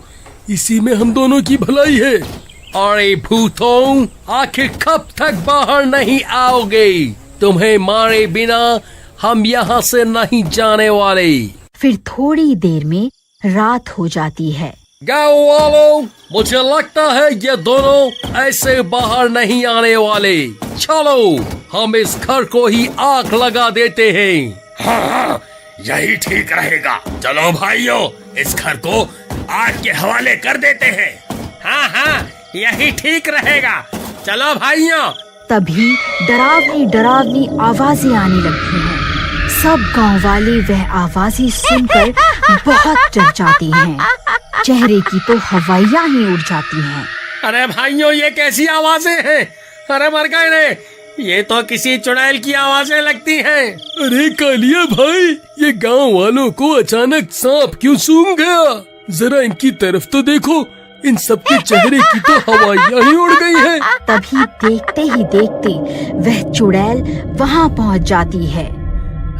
इसी में हम दोनों की भलाई है। अरे भूतों, आखिर कब तक बाहर नहीं आओगे? तुम्हें मारे बिना हम यहाँ से नहीं जाने वाले। फिर थोड़ी देर में रात हो जाती है। गाँव वालों, मुझे लगता है ये दोनों ऐसे बाहर नहीं आने वाले। चलो हम इस घर को ही आग लगा देते हैं। हाँ, यही ठीक रहेगा। चलो भाइयों, इस घर को आग के हवाले कर देते हैं। हाँ, यही ठीक रहेगा। चलो भाइयों। तभी डरावनी डरावनी आवाजें आने लगती हैं। सब गांव वाले वह आवाजें सुनकर बहुत डर जाते हैं। चेहरे की तो हवाइयां ही उड़ जाती हैं। अरे भाइयों, ये कैसी आवाजें हैं? अरे मर गए रे, ये तो किसी चुड़ैल की आवाजें लगती हैं। अरे कालिया भाई, ये गांव वालों को अचानक सांप क्यों सूंघ गया? जरा इनकी तरफ तो देखो, इन सबके चेहरे की तो हवाइयां ही उड़ गई हैं। तभी देखते ही देखते वह चुड़ैल वहाँ पहुँच जाती है।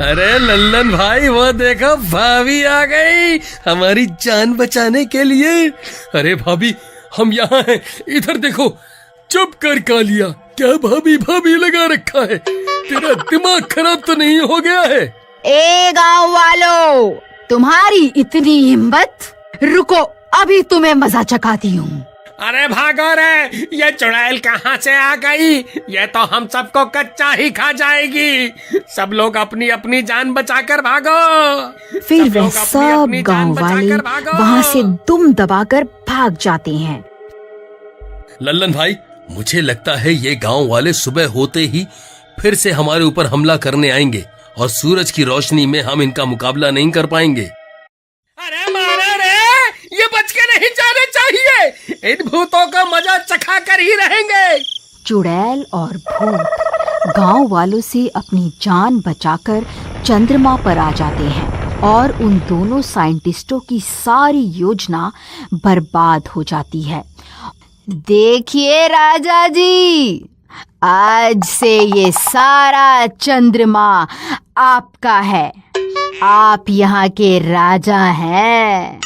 अरे लल्लन भाई, वो देखो भाभी आ गई हमारी जान बचाने के लिए। अरे भाभी, हम यहाँ हैं, इधर देखो। चुप कर कालिया, क्या भाभी भाभी लगा रखा है? तेरा दिमाग खराब तो नहीं हो गया है? ए गांव वालों, तुम्हारी इतनी हिम्मत! रुको, अभी तुम्हें मजा चखाती हूँ। अरे भागो रे, ये चुड़ैल कहाँ से आ गई? ये तो हम सबको कच्चा ही खा जाएगी। सब लोग अपनी अपनी जान बचाकर भागो। फिर सब वह लोग अपनी सब अपनी जान गांव वाले बचाकर भागो। वहाँ से दुम दबाकर भाग जाते हैं। लल्लन भाई, मुझे लगता है ये गांव वाले सुबह होते ही फिर से हमारे ऊपर हमला करने आएंगे और सूरज की रोशनी में हम इनका मुकाबला नहीं कर पाएंगे। अरे मारा रे, ये बच के नहीं जाने चाहिए। इन भूतों का मजा चखा कर ही रहेंगे। चुड़ैल और भूत गांव वालों से अपनी जान बचाकर चंद्रमा पर आ जाते हैं और उन दोनों साइंटिस्टों की सारी योजना बर्बाद हो जाती है। देखिए राजा जी, आज से ये सारा चंद्रमा आपका है। आप यहाँ के राजा हैं।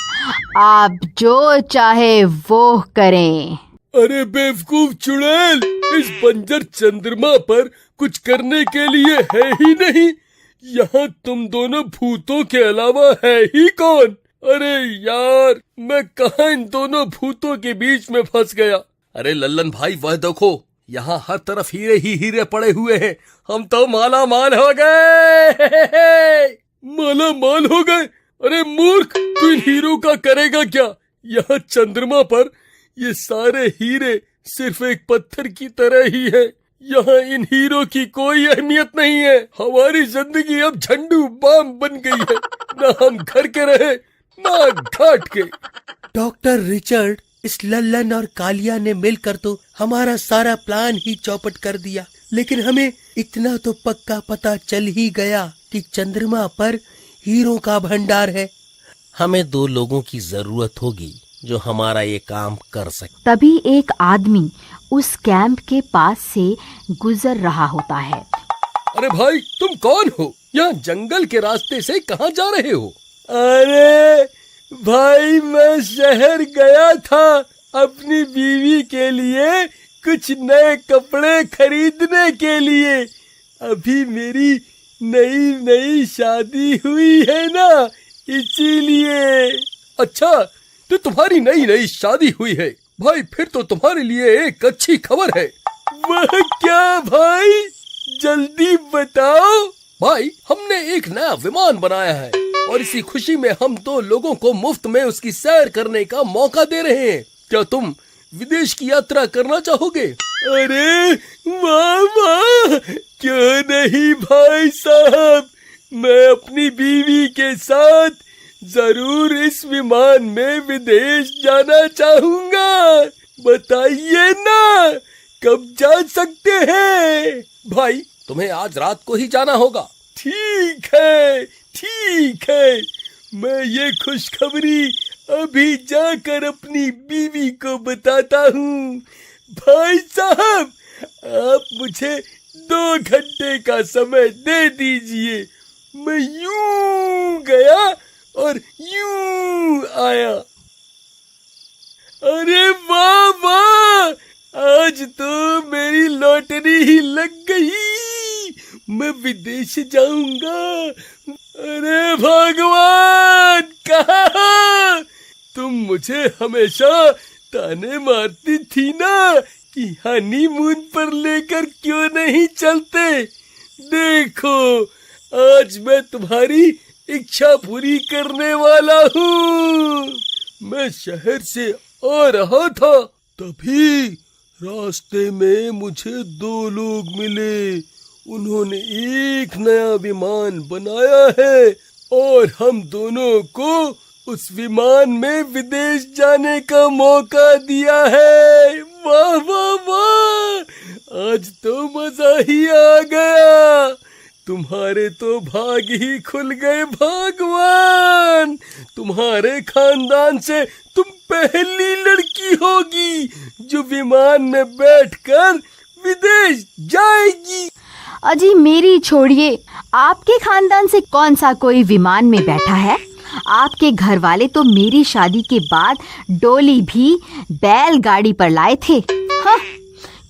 आप जो चाहे वो करें। अरे बेवकूफ चुड़ैल, इस बंजर चंद्रमा पर कुछ करने के लिए है ही नहीं। यहाँ तुम दोनों भूतों के अलावा है ही कौन? अरे यार, मैं कहाँ इन दोनों भूतों के बीच में फंस गया। अरे लल्लन भाई, वह देखो, यहाँ हर तरफ हीरे ही हीरे पड़े हुए हैं। हम तो माला माल हो गए। माला माल हो गए? अरे मूर्ख, तू इन हीरो का करेगा क्या? यहाँ चंद्रमा पर ये सारे हीरे सिर्फ एक पत्थर की तरह ही है। यहाँ इन हीरो की कोई अहमियत नहीं है। हमारी जिंदगी अब झंडू बाम बन गई है। ना हम घर के रहे, ना घाट के। डॉक्टर रिचर्ड, इस लल्लन और कालिया ने मिलकर तो हमारा सारा प्लान ही चौपट कर दिया। लेकिन हमें इतना तो पक्का पता चल ही गया कि चंद्रमा पर हीरो का भंडार है। हमें 2 लोगों की जरूरत होगी जो हमारा ये काम कर सके। तभी एक आदमी उस कैंप के पास से गुजर रहा होता है। अरे भाई, तुम कौन हो? यहाँ जंगल के रास्ते से कहाँ जा रहे हो? अरे भाई, मैं शहर गया था अपनी बीवी के लिए कुछ नए कपड़े खरीदने के लिए। अभी मेरी नई नई शादी हुई है ना, इसीलिए। अच्छा, तो तुम्हारी नई नई शादी हुई है भाई, फिर तो तुम्हारे लिए एक अच्छी खबर है। वह क्या भाई, जल्दी बताओ। भाई, हमने एक नया विमान बनाया है और इसी खुशी में हम 2 लोगों को मुफ्त में उसकी सैर करने का मौका दे रहे हैं। क्या तुम विदेश की यात्रा करना चाहोगे? अरे वाह वाह, क्यों नहीं भाई साहब, मैं अपनी बीवी के साथ जरूर इस विमान में विदेश जाना चाहूंगा। बताइए ना, कब जा सकते हैं? भाई, तुम्हें आज रात को ही जाना होगा। ठीक है, ठीक है, मैं ये खुशखबरी अभी जाकर अपनी बीवी को बताता हूँ। भाई साहब, आप मुझे 2 घंटे का समय दे दीजिए। मैं यूं गया और यूं आया। अरे वाह वाह, आज तो मेरी लॉटरी ही लग गई। मैं विदेश जाऊंगा। अरे भगवान, कहाँ? तुम मुझे हमेशा ताने मारती थी ना कि हनीमून पर लेकर क्यों नहीं चलते। देखो, आज मैं तुम्हारी इच्छा पूरी करने वाला हूँ। मैं शहर से आ रहा था, तभी रास्ते में मुझे 2 लोग मिले। उन्होंने एक नया विमान बनाया है और हम दोनों को उस विमान में विदेश जाने का मौका दिया है। वाह वाह वाह, आज तो मजा ही आ गया। तुम्हारे तो भाग ही खुल गए भगवान। तुम्हारे खानदान से तुम पहली लड़की होगी जो विमान में बैठकर विदेश जाएगी। अजी मेरी छोड़िए, आपके खानदान से कौन सा कोई विमान में बैठा है? आपके घर वाले तो मेरी शादी के बाद डोली भी बैलगाड़ी पर लाए थे। हाँ,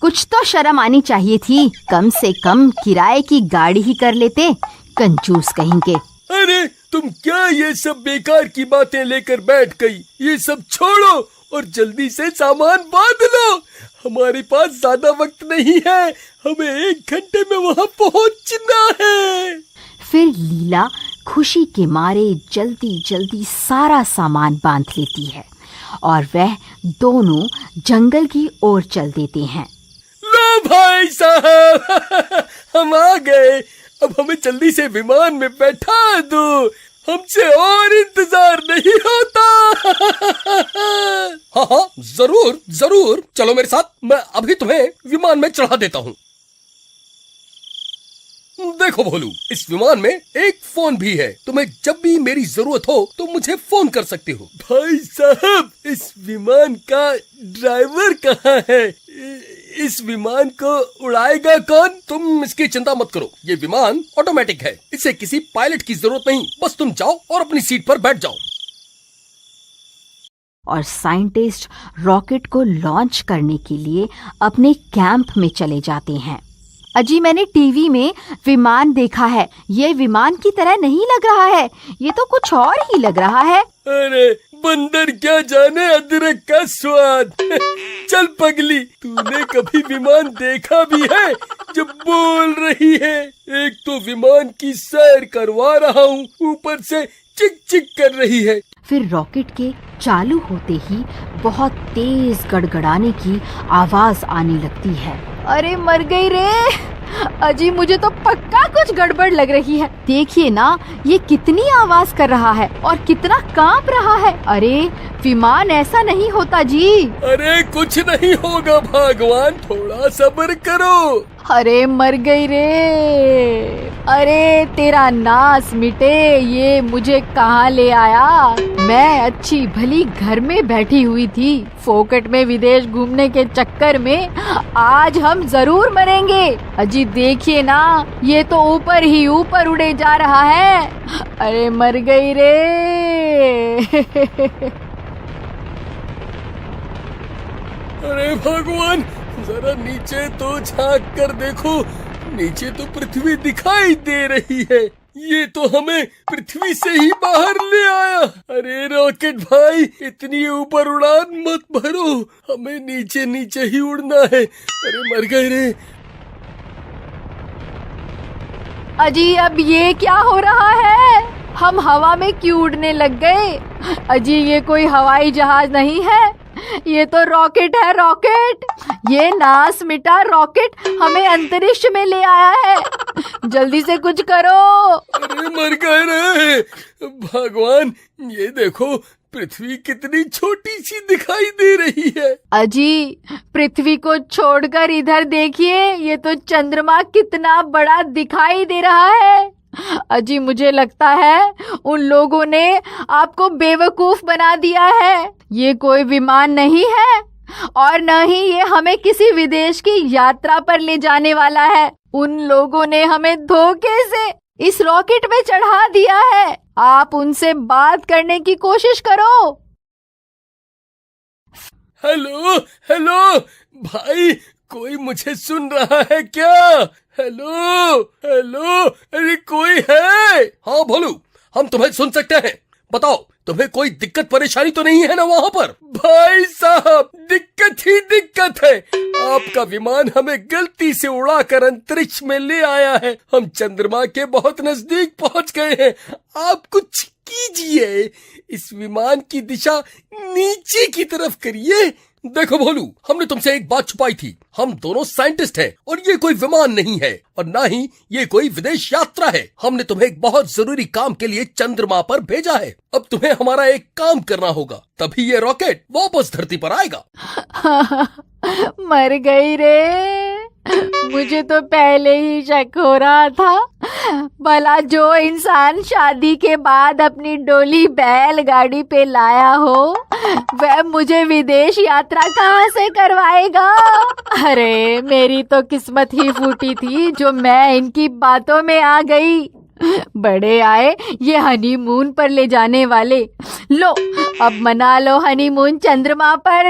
कुछ तो शर्म आनी चाहिए थी, कम से कम किराए की गाड़ी ही कर लेते, कंजूस कहीं के। अरे तुम क्या ये सब बेकार की बातें लेकर बैठ गई? ये सब छोड़ो और जल्दी से सामान बांध लो। हमारे पास ज्यादा वक्त नहीं है, हमें 1 घंटे में वहाँ पहुँचना है। फिर लीला खुशी के मारे जल्दी जल्दी सारा सामान बांध लेती है और वह दोनों जंगल की ओर चल देते हैं। लो भाई साहब, हम आ गए। अब हमें जल्दी से विमान में बैठा दो, हमसे और इंतजार नहीं होता। हाँ हाँ, जरूर जरूर, चलो मेरे साथ, मैं अभी तुम्हें विमान में चढ़ा देता हूँ। देखो भोलू, इस विमान में एक फोन भी है, तुम्हें जब भी मेरी जरूरत हो तो मुझे फोन कर सकते हो। भाई साहब, इस विमान का ड्राइवर कहाँ है? इस विमान को उड़ाएगा कौन? तुम इसकी चिंता मत करो, ये विमान ऑटोमेटिक है, इसे किसी पायलट की जरूरत नहीं, बस तुम जाओ और अपनी सीट पर बैठ जाओ। और साइंटिस्ट रॉकेट को लॉन्च करने के लिए अपने कैंप में चले जाते हैं। अजी मैंने टीवी में विमान देखा है, ये विमान की तरह नहीं लग रहा है, ये तो कुछ और ही लग रहा है। अरे बंदर क्या जाने अदरक का स्वाद। चल पगली, तूने कभी विमान देखा भी है जो बोल रही है? एक तो विमान की सैर करवा रहा हूँ, ऊपर से चिक चिक कर रही है। फिर रॉकेट के चालू होते ही बहुत तेज गड़गड़ाने की आवाज आने लगती है। अरे मर गई रे! अजी मुझे तो पक्का कुछ गड़बड़ लग रही है। देखिए ना, ये कितनी आवाज कर रहा है और कितना कांप रहा है। अरे विमान ऐसा नहीं होता जी। अरे कुछ नहीं होगा भगवान, थोड़ा सब्र करो। अरे मर गई रे! अरे तेरा नाश मिटे, ये मुझे कहाँ ले आया? मैं अच्छी भली घर में बैठी हुई थी, फोकट में विदेश घूमने के चक्कर में आज हम जरूर मरेंगे। अजी देखिए ना, ये तो ऊपर ही ऊपर उड़े जा रहा है। अरे मर गई रे! अरे भगवान, जरा नीचे तो झांक कर देखो, नीचे तो पृथ्वी दिखाई दे रही है, ये तो हमें पृथ्वी से ही बाहर ले आया। अरे रॉकेट भाई, इतनी ऊपर उड़ान मत भरो, हमें नीचे नीचे ही उड़ना है। अरे मर गए रे! अजी अब ये क्या हो रहा है? हम हवा में क्यों उड़ने लग गए? अजी ये कोई हवाई जहाज नहीं है, ये तो रॉकेट है, रॉकेट। ये नाश मिटा रॉकेट हमें अंतरिक्ष में ले आया है। जल्दी से कुछ करो। अरे मर गए रे! भगवान, ये देखो पृथ्वी कितनी छोटी सी दिखाई दे रही है। अजी पृथ्वी को छोड़कर इधर देखिए, ये तो चंद्रमा कितना बड़ा दिखाई दे रहा है। अजी मुझे लगता है उन लोगों ने आपको बेवकूफ बना दिया है। ये कोई विमान नहीं है और न ही ये हमें किसी विदेश की यात्रा पर ले जाने वाला है। उन लोगों ने हमें धोखे से इस रॉकेट में चढ़ा दिया है। आप उनसे बात करने की कोशिश करो। हेलो हेलो भाई, कोई मुझे सुन रहा है क्या? हेलो हेलो, अरे कोई है? हाँ भोलू, हम तुम्हें सुन सकते हैं, बताओ तुम्हें कोई दिक्कत परेशानी तो नहीं है ना वहाँ पर? भाई साहब, दिक्कत ही दिक्कत है। आपका विमान हमें गलती से उड़ाकर अंतरिक्ष में ले आया है, हम चंद्रमा के बहुत नजदीक पहुँच गए हैं। आप कुछ कीजिए, इस विमान की दिशा नीचे की तरफ करिए। देखो भोलू, हमने तुमसे एक बात छुपाई थी, हम दोनों साइंटिस्ट हैं और ये कोई विमान नहीं है और ना ही ये कोई विदेश यात्रा है। हमने तुम्हें एक बहुत जरूरी काम के लिए चंद्रमा पर भेजा है। अब तुम्हें हमारा एक काम करना होगा, तभी ये रॉकेट वापस धरती पर आएगा। मर गई रे! मुझे तो पहले ही शक हो रहा था। भला जो इंसान शादी के बाद अपनी डोली बैलगाड़ी पे लाया हो वह मुझे विदेश यात्रा कहाँ से करवाएगा। अरे मेरी तो किस्मत ही फूटी थी जो मैं इनकी बातों में आ गई। बड़े आए ये हनीमून पर ले जाने वाले। लो अब मना लो हनीमून चंद्रमा पर।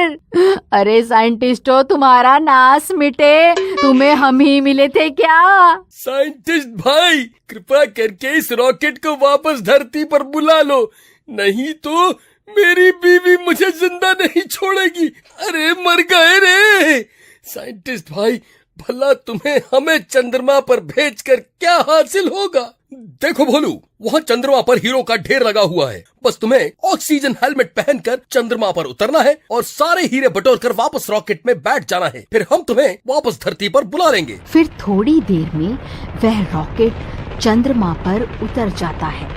अरे साइंटिस्टों तुम्हारा नाश मिटे, तुम्हें हम ही मिले थे क्या? साइंटिस्ट भाई कृपा करके इस रॉकेट को वापस धरती पर बुला लो, नहीं तो मेरी बीवी मुझे जिंदा नहीं छोड़ेगी। अरे मर गए रे। साइंटिस्ट भाई भला तुम्हें हमें चंद्रमा पर भेजकर क्या हासिल होगा? देखो भोलू, वहाँ चंद्रमा पर हीरो का ढेर लगा हुआ है। बस तुम्हें ऑक्सीजन हेलमेट पहनकर चंद्रमा पर उतरना है और सारे हीरे बटोर कर वापस रॉकेट में बैठ जाना है। फिर हम तुम्हें वापस धरती पर बुला लेंगे। फिर थोड़ी देर में वह रॉकेट चंद्रमा पर उतर जाता है।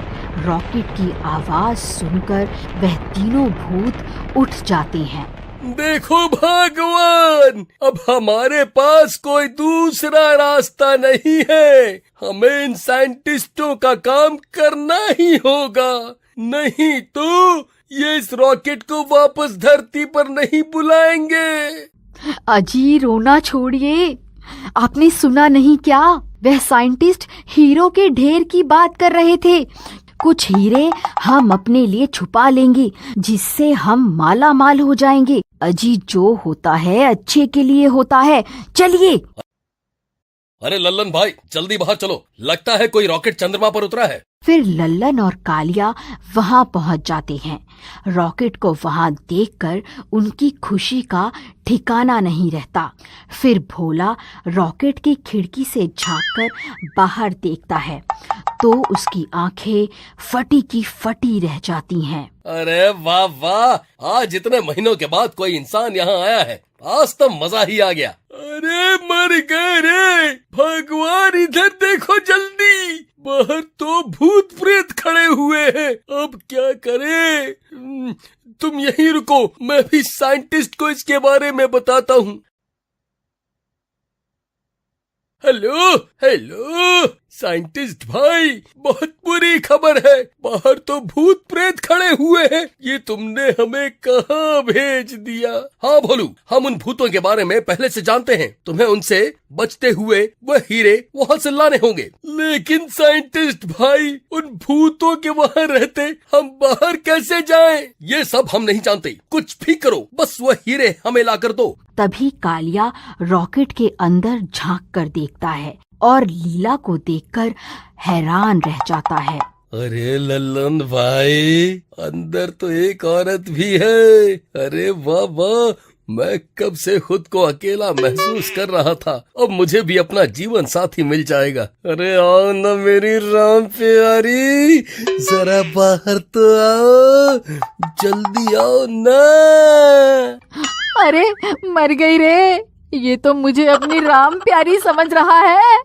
रॉकेट की आवाज सुनकर वह तीनों भूत उठ जाते हैं। देखो भगवान, अब हमारे पास कोई दूसरा रास्ता नहीं है। हमें इन साइंटिस्टों का काम करना ही होगा, नहीं तो ये इस रॉकेट को वापस धरती पर नहीं बुलाएंगे। अजी रोना छोड़िए, आपने सुना नहीं क्या? वह साइंटिस्ट हीरो के ढेर की बात कर रहे थे। कुछ हीरे हम अपने लिए छुपा लेंगे जिससे हम माला माल हो जाएंगे। अजी जो होता है अच्छे के लिए होता है, चलिए। अरे लल्लन भाई जल्दी बाहर चलो, लगता है कोई रॉकेट चंद्रमा पर उतरा है। फिर लल्लन और कालिया वहां पहुंच जाते हैं। रॉकेट को वहां देखकर उनकी खुशी का ठिकाना नहीं रहता। फिर भोला रॉकेट की खिड़की से झांककर बाहर देखता है तो उसकी आंखें फटी की फटी रह जाती हैं। अरे वाह वाह, आज इतने महीनों के बाद कोई इंसान यहाँ आया है, आज तो मजा ही आ गया। अरे मर गए रे भगवान, इधर देखो जल्दी, बाहर तो भूत प्रेत खड़े हुए हैं। अब क्या करें? तुम यहीं रुको, मैं भी साइंटिस्ट को इसके बारे में बताता हूँ। हेलो हेलो साइंटिस्ट भाई, बहुत बुरी खबर है, बाहर तो भूत प्रेत खड़े हुए हैं। ये तुमने हमें कहाँ भेज दिया? हाँ भोलू, हम उन भूतों के बारे में पहले से जानते हैं, तुम्हें उनसे बचते हुए वह हीरे वहाँ से लाने होंगे। लेकिन साइंटिस्ट भाई, उन भूतों के वहाँ रहते हम बाहर कैसे जाएं? ये सब हम नहीं जानते, कुछ भी करो, बस वह हीरे हमें ला कर दो। तभी कालिया रॉकेट के अंदर झांक कर देखता है और लीला को देखकर हैरान रह जाता है। अरे लल्लन भाई, अंदर तो एक औरत भी है। अरे वाह वाह, मैं कब से खुद को अकेला महसूस कर रहा था, अब मुझे भी अपना जीवन साथी मिल जाएगा। अरे आओ ना मेरी राम प्यारी, जरा बाहर तो आओ, जल्दी आओ ना। अरे मर गई रे, ये तो मुझे अपनी राम प्यारी समझ रहा है।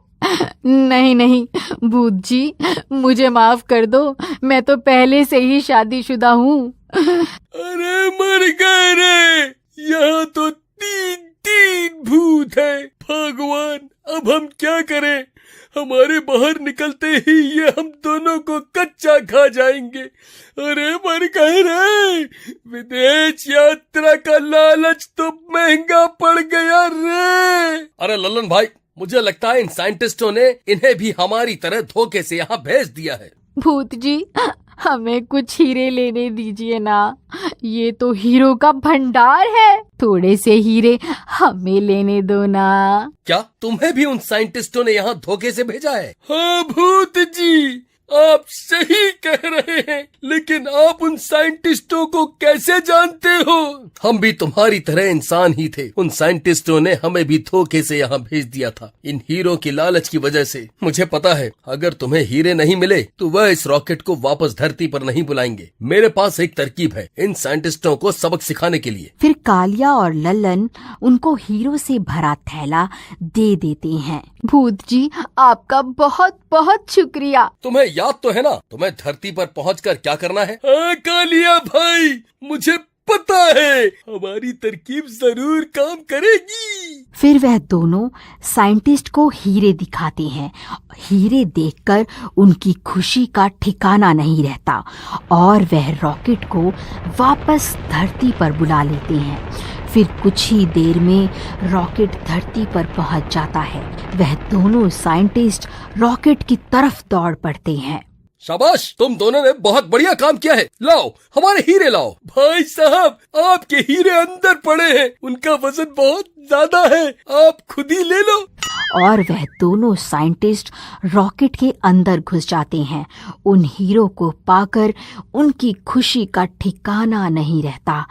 नहीं नहीं भूत जी, मुझे माफ कर दो, मैं तो पहले से ही शादीशुदा हूँ। अरे मर गए रे, यहाँ तो तीन भूत है। भगवान, अब हम क्या करें? हमारे बाहर निकलते ही ये हम दोनों को कच्चा खा जाएंगे। अरे मर गए रे, विदेश यात्रा का लालच तो महंगा पड़ गया रे। अरे लल्लन भाई, मुझे लगता है इन साइंटिस्टों ने इन्हें भी हमारी तरह धोखे से यहाँ भेज दिया है। भूत जी, हमें कुछ हीरे लेने दीजिए ना, ये तो हीरो का भंडार है, थोड़े से हीरे हमें लेने दो ना। क्या तुम्हें भी उन साइंटिस्टों ने यहाँ धोखे से भेजा है? हाँ भूत जी, आप सही कह रहे हैं, लेकिन आप उन साइंटिस्टों को कैसे जानते हो? हम भी तुम्हारी तरह इंसान ही थे, उन साइंटिस्टों ने हमें भी धोखे से यहाँ भेज दिया था, इन हीरो की लालच की वजह से। मुझे पता है, अगर तुम्हें हीरे नहीं मिले तो वह इस रॉकेट को वापस धरती पर नहीं बुलाएंगे। मेरे पास एक तरकीब है इन साइंटिस्टों को सबक सिखाने के लिए। फिर कालिया और लल्लन उनको हीरो से भरा थैला दे देते हैं। भूत जी, आपका बहुत बहुत शुक्रिया। तुम्हें याद तो है ना, तुम्हें धरती पर पहुंचकर क्या करना है? हाँ कालिया भाई, मुझे पता लगता है हमारी तरकीब जरूर काम करेगी। फिर वह दोनों साइंटिस्ट को हीरे दिखाते हैं। हीरे देखकर उनकी खुशी का ठिकाना नहीं रहता और वह रॉकेट को वापस धरती पर बुला लेते हैं। फिर कुछ ही देर में रॉकेट धरती पर पहुंच जाता है। वह दोनों साइंटिस्ट रॉकेट की तरफ दौड़ पड़ते हैं। शाबाश, तुम दोनों ने बहुत बढ़िया काम किया है। लाओ हमारे हीरे लाओ। भाई साहब, आपके हीरे अंदर पड़े हैं, उनका वजन बहुत ज्यादा है, आप खुद ही ले लो। और वह दोनों साइंटिस्ट रॉकेट के अंदर घुस जाते हैं। उन हीरो को पाकर उनकी खुशी का ठिकाना नहीं रहता।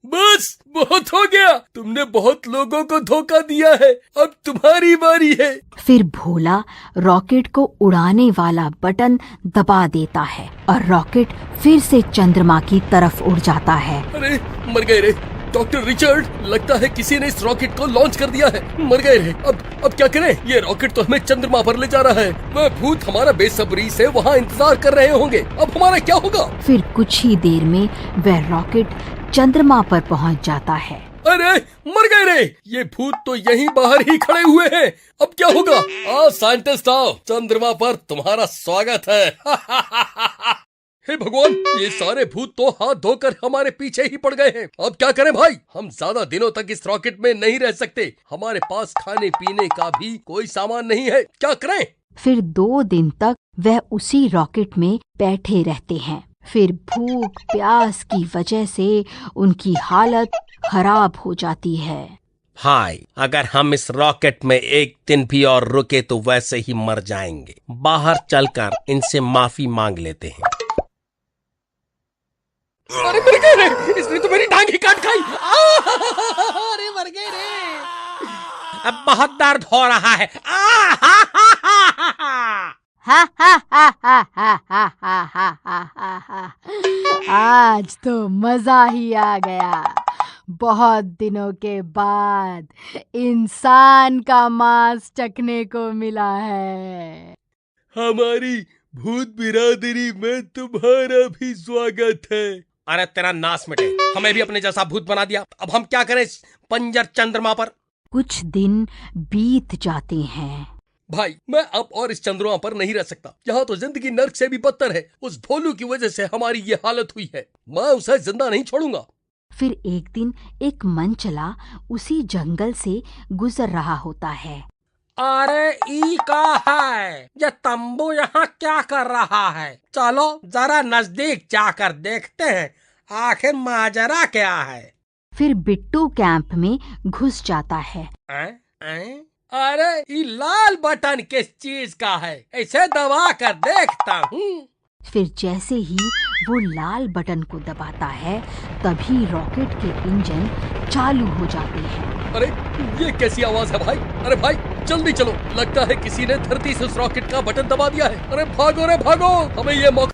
बस बहुत हो गया, तुमने बहुत लोगों को धोखा दिया है, अब तुम्हारी बारी है। फिर भोला रॉकेट को उड़ाने वाला बटन दबा देता है और रॉकेट फिर से चंद्रमा की तरफ उड़ जाता है। अरे मर गए रे डॉक्टर रिचर्ड, लगता है किसी ने इस रॉकेट को लॉन्च कर दिया है। मर गए रे, अब क्या करें? ये रॉकेट तो हमें चंद्रमा पर ले जा रहा है। वह भूत हमारा बेसब्री से वहाँ इंतजार कर रहे होंगे, अब हमारा क्या होगा? फिर कुछ ही देर में वह रॉकेट चंद्रमा पर पहुंच जाता है। अरे मर गए रे, ये भूत तो यहीं बाहर ही खड़े हुए हैं, अब क्या होगा? आओ साइंटिस्ट आओ, चंद्रमा पर तुम्हारा स्वागत है। हे भगवान, ये सारे भूत तो हाथ धोकर हमारे पीछे ही पड़ गए हैं। अब क्या करें भाई? हम ज्यादा दिनों तक इस रॉकेट में नहीं रह सकते, हमारे पास खाने पीने का भी कोई सामान नहीं है, क्या करें? फिर 2 दिन तक वह उसी रॉकेट में बैठे रहते हैं। फिर भूख प्यास की वजह से उनकी हालत खराब हो जाती है। भाई, अगर हम इस रॉकेट में एक दिन भी और रुके तो वैसे ही मर जाएंगे। बाहर चलकर इनसे माफी मांग लेते हैं। अरे मर गए रे, इसने तो मेरी टांग ही काट खाई। अरे मर गए रे, अब बहुत दर्द हो रहा है। आज तो मजा ही आ गया। बहुत दिनों के बाद इंसान का मांस चखने को मिला है। हमारी भूत बिरादरी में तुम्हारा भी स्वागत है। अरे तेरा नाश मिटे, हमें भी अपने जैसा भूत बना दिया। अब हम क्या करें इस पंजर चंद्रमा पर? कुछ दिन बीत जाते हैं। भाई, मैं अब और इस चंद्रमा पर नहीं रह सकता। यहाँ तो जिंदगी नर्क से भी बदतर है। उस भोलू की वजह से हमारी ये हालत हुई है, मैं उसे जिंदा नहीं छोड़ूंगा। फिर एक दिन एक मनचला उसी जंगल से गुजर रहा होता है। अरे ई का है, ये तंबू यहाँ क्या कर रहा है? चलो जरा नजदीक जाकर देखते हैं, आखिर माजरा क्या है। फिर बिट्टू कैंप में घुस जाता है। अरे ये लाल बटन किस चीज का है? इसे दबा कर देखता हूँ। फिर जैसे ही वो लाल बटन को दबाता है, तभी रॉकेट के इंजन चालू हो जाते हैं। अरे ये कैसी आवाज है भाई? अरे भाई जल्दी चलो, लगता है किसी ने धरती से उस रॉकेट का बटन दबा दिया है। अरे भागो रे भागो, हमें ये मौका,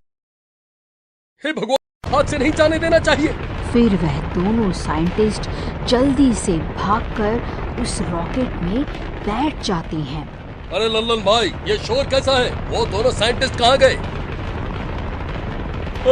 हे भगवान, हाथ से नहीं जाने देना चाहिए। फिर वह दोनों साइंटिस्ट जल्दी से भागकर उस रॉकेट में बैठ जाते हैं। अरे लल्लन भाई, ये शोर कैसा है? वो दोनों साइंटिस्ट कहाँ गए?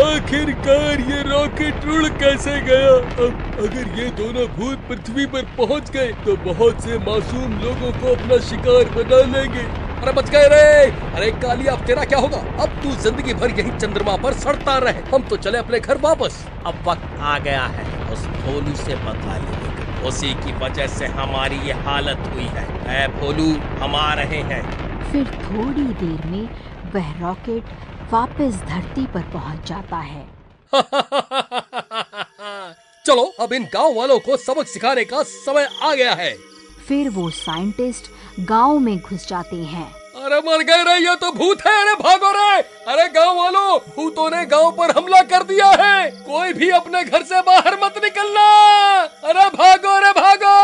आखिरकार ये रॉकेट उड़ कैसे गया? अब अगर ये दोनों भूत पृथ्वी पर पहुंच गए तो बहुत से मासूम लोगों को अपना शिकार बना लेंगे। अरे बच गए रे। अरे कालिया, अब तेरा क्या होगा? अब तू जिंदगी भर यहीं चंद्रमा पर सड़ता रहे, हम तो चले अपने घर वापस। अब वक्त आ गया है उस भोलू से बदला लेने का। उसी की वजह से हमारी ये हालत हुई है। ऐ भोलू, हम आ रहे हैं। फिर थोड़ी देर में वह रॉकेट वापस धरती पर पहुंच जाता है। चलो अब इन गांव वालों को सबक सिखाने का समय आ गया है। फिर वो साइंटिस्ट गांव में घुस जाते हैं। अरे मर गए रे, ये तो भूत है। अरे भागो रे। अरे गांव वालों, भूतों ने गांव पर हमला कर दिया है, कोई भी अपने घर से बाहर मत निकलना। अरे भागो रे भागो।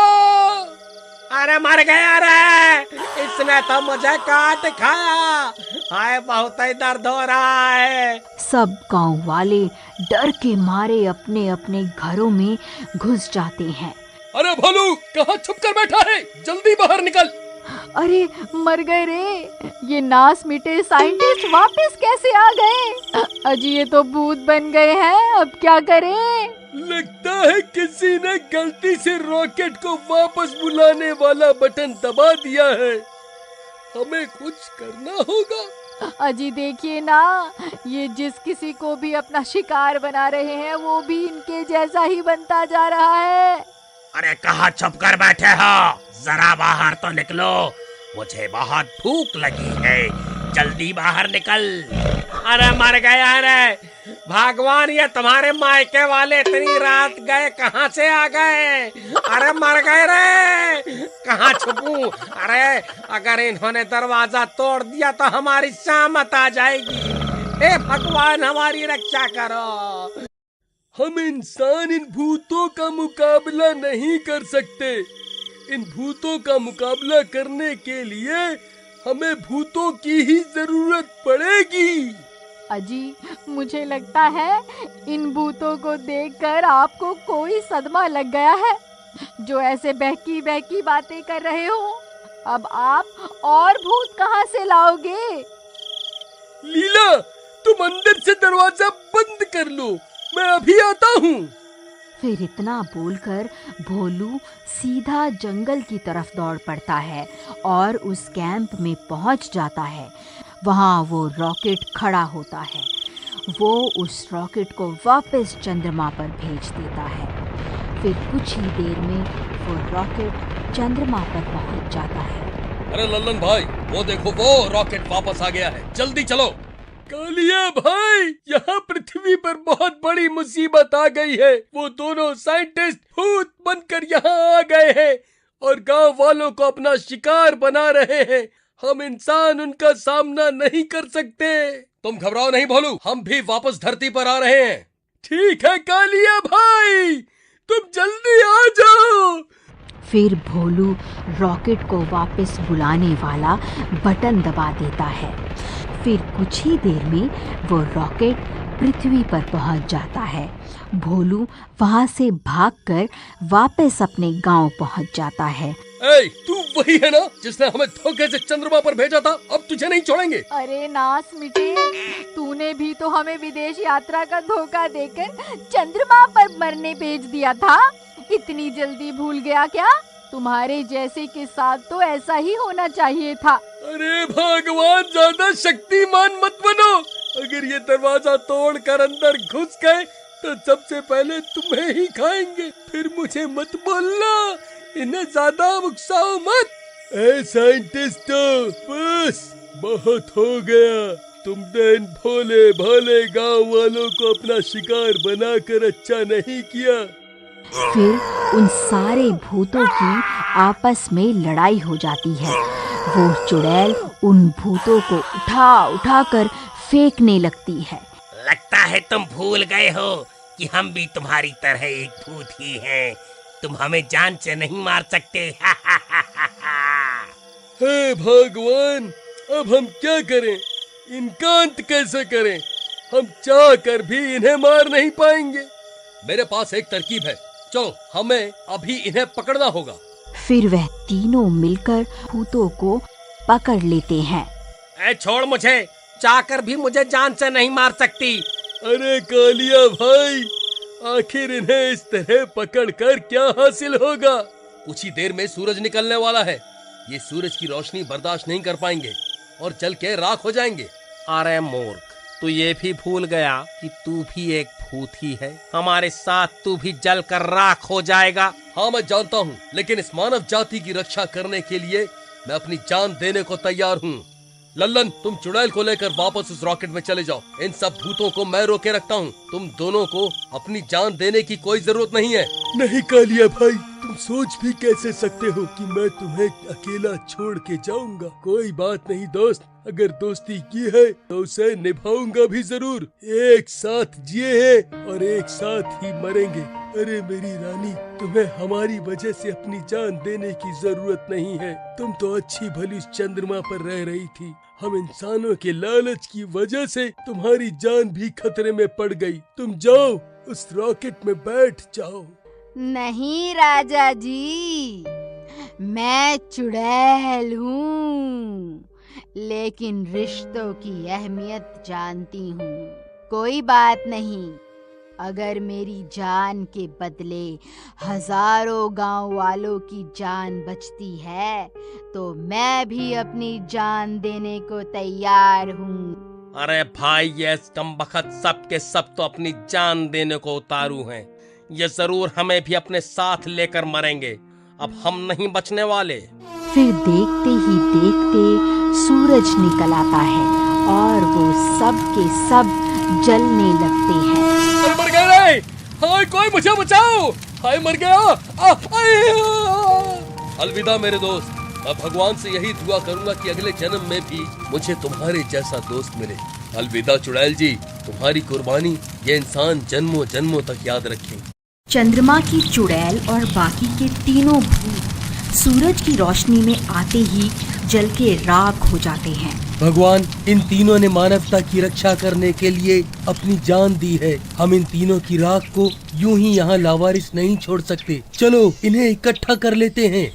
अरे मर गया रे, इसने तो मुझे काट खाया। हाय, बहुत ही दर्द हो रहा है। सब गांव वाले डर के मारे अपने अपने घरों में घुस जाते हैं। अरे भोलू, कहाँ छुप कर बैठा है? जल्दी बाहर निकल। अरे मर गए रे, ये नास मिटे साइंटिस्ट वापस कैसे आ गए? अजी ये तो भूत बन गए हैं, अब क्या करें? लगता है किसी ने गलती से रॉकेट को वापस बुलाने वाला बटन दबा दिया है। हमें कुछ करना होगा। अजी देखिए ना, ये जिस किसी को भी अपना शिकार बना रहे हैं वो भी इनके जैसा ही बनता जा रहा है। अरे कहाँ छुप कर बैठे हो? जरा बाहर तो निकलो, मुझे बहुत भूख लगी है, जल्दी बाहर निकल। अरे मर गया रे भगवान, ये तुम्हारे मायके वाले इतनी रात गए कहाँ से आ गए? अरे मर गए रे, कहाँ छुपूं? अरे अगर इन्होंने दरवाजा तोड़ दिया तो हमारी शामत आ जाएगी। हे भगवान हमारी रक्षा करो। हम इंसान इन भूतों का मुकाबला नहीं कर सकते। इन भूतों का मुकाबला करने के लिए हमें भूतों की ही जरूरत पड़ेगी। अजी मुझे लगता है इन भूतों को देखकर आपको कोई सदमा लग गया है, जो ऐसे बहकी बहकी बातें कर रहे हो। अब आप और भूत कहाँ से लाओगे? लीला, तुम अंदर से दरवाजा बंद कर लो, मैं अभी आता हूँ। फिर इतना बोलकर भोलू सीधा जंगल की तरफ दौड़ पड़ता है और उस कैंप में पहुंच जाता है। वहां वो रॉकेट खड़ा होता है। वो उस रॉकेट को वापस चंद्रमा पर भेज देता है। फिर कुछ ही देर में वो रॉकेट चंद्रमा पर पहुंच जाता है। अरे लल्लन भाई, वो देखो, वो रॉकेट वापस आ गया है, जल्दी चलो। कालिया भाई, यहाँ पृथ्वी पर बहुत बड़ी मुसीबत आ गई है। वो दोनों साइंटिस्ट भूत बनकर यहाँ आ गए हैं और गांव वालों को अपना शिकार बना रहे हैं। हम इंसान उनका सामना नहीं कर सकते। तुम घबराओ नहीं भोलू, हम भी वापस धरती पर आ रहे हैं। ठीक है कालिया भाई, तुम जल्दी आ जाओ। फिर भोलू रॉकेट को वापस बुलाने वाला बटन दबा देता है। फिर कुछ ही देर में वो रॉकेट पृथ्वी पर पहुंच जाता है। भोलू वहां से भागकर वापस अपने गांव पहुंच जाता है। ए, तू वही है ना जिसने हमें धोखे से चंद्रमा पर भेजा था? अब तुझे नहीं छोड़ेंगे। अरे नास मिटे, तूने भी तो हमें विदेश यात्रा का धोखा देकर चंद्रमा पर मरने भेज दिया था। इतनी जल्दी भूल गया क्या? तुम्हारे जैसे के साथ तो ऐसा ही होना चाहिए था। अरे भगवान, ज्यादा शक्तिमान मत बनो। अगर ये दरवाजा तोड़कर अंदर घुस गए तो सबसे पहले तुम्हें ही खाएंगे। फिर मुझे मत बोलना, इन्हें ज्यादा उकसाओ मत। ए साइंटिस्टों, बस बहुत हो गया। तुमने इन भोले भाले गांव वालों को अपना शिकार बनाकर अच्छा नहीं किया। फिर उन सारे भूतों की आपस में लड़ाई हो जाती है। वो चुड़ैल उन भूतों को उठा उठा कर फेंकने लगती है। लगता है तुम भूल गए हो कि हम भी तुम्हारी तरह एक भूत ही हैं। तुम हमें जान से नहीं मार सकते। हे भगवान, अब हम क्या करें? इनका अंत कैसे करें? हम चाह कर भी इन्हें मार नहीं पाएंगे। मेरे पास एक तरकीब है, चलो हमें अभी इन्हें पकड़ना होगा। फिर वह तीनों मिलकर भूतों को पकड़ लेते हैं। ए छोड़ मुझे, चाहकर भी मुझे जान से नहीं मार सकती। अरे कालिया भाई, आखिर इन्हें इस तरह पकड़कर क्या हासिल होगा? कुछ ही देर में सूरज निकलने वाला है। ये सूरज की रोशनी बर्दाश्त नहीं कर पाएंगे और जल के राख हो जाएंगे। अरे मूर्ख, तू ये भी भूल गया कि तू भी एक भूत ही है। हमारे साथ तू भी जल कर राख हो जाएगा। हाँ मैं जानता हूँ, लेकिन इस मानव जाति की रक्षा करने के लिए मैं अपनी जान देने को तैयार हूँ। लल्लन, तुम चुड़ैल को लेकर वापस उस रॉकेट में चले जाओ। इन सब भूतों को मैं रोके रखता हूँ। तुम दोनों को अपनी जान देने की कोई जरूरत नहीं है। नहीं कालिया भाई, तुम सोच भी कैसे सकते हो कि मैं तुम्हें अकेला छोड़ के जाऊंगा? कोई बात नहीं दोस्त, अगर दोस्ती की है तो उसे निभाऊंगा भी जरूर। एक साथ जिए हैं और एक साथ ही मरेंगे। अरे मेरी रानी, तुम्हें हमारी वजह से अपनी जान देने की जरूरत नहीं है। तुम तो अच्छी भली चंद्रमा पर रह रही थी। हम इंसानों के लालच की वजह से तुम्हारी जान भी खतरे में पड़ गई। तुम जाओ, उस रॉकेट में बैठ जाओ। नहीं राजा जी, मैं चुड़ैल हूँ, लेकिन रिश्तों की अहमियत जानती हूँ। कोई बात नहीं, अगर मेरी जान के बदले हजारों गांव वालों की जान बचती है तो मैं भी अपनी जान देने को तैयार हूँ। अरे भाई, ये कमबख्त सब के सब तो अपनी जान देने को उतारू हैं। ये जरूर हमें भी अपने साथ लेकर मरेंगे। अब हम नहीं बचने वाले। फिर देखते ही देखते सूरज निकल आता है और वो सब के सब जलने लगते हैं। अरे मर गए रे! हाय, कोई मुझे बचाओ! हाय, मर गया! अलविदा मेरे दोस्त। मैं भगवान से यही दुआ करूंगा कि अगले जन्म में भी मुझे तुम्हारे जैसा दोस्त मिले। अलविदा चुड़ैल जी, तुम्हारी कुर्बानी ये इंसान जन्मों जन्मों तक याद रखें। चंद्रमा की चुड़ैल और बाकी के तीनों भूत सूरज की रोशनी में आते ही जल के राख हो जाते हैं। भगवान, इन तीनों ने मानवता की रक्षा करने के लिए अपनी जान दी है। हम इन तीनों की राख को यूं ही यहाँ लावारिस नहीं छोड़ सकते। चलो इन्हें इकट्ठा कर लेते हैं।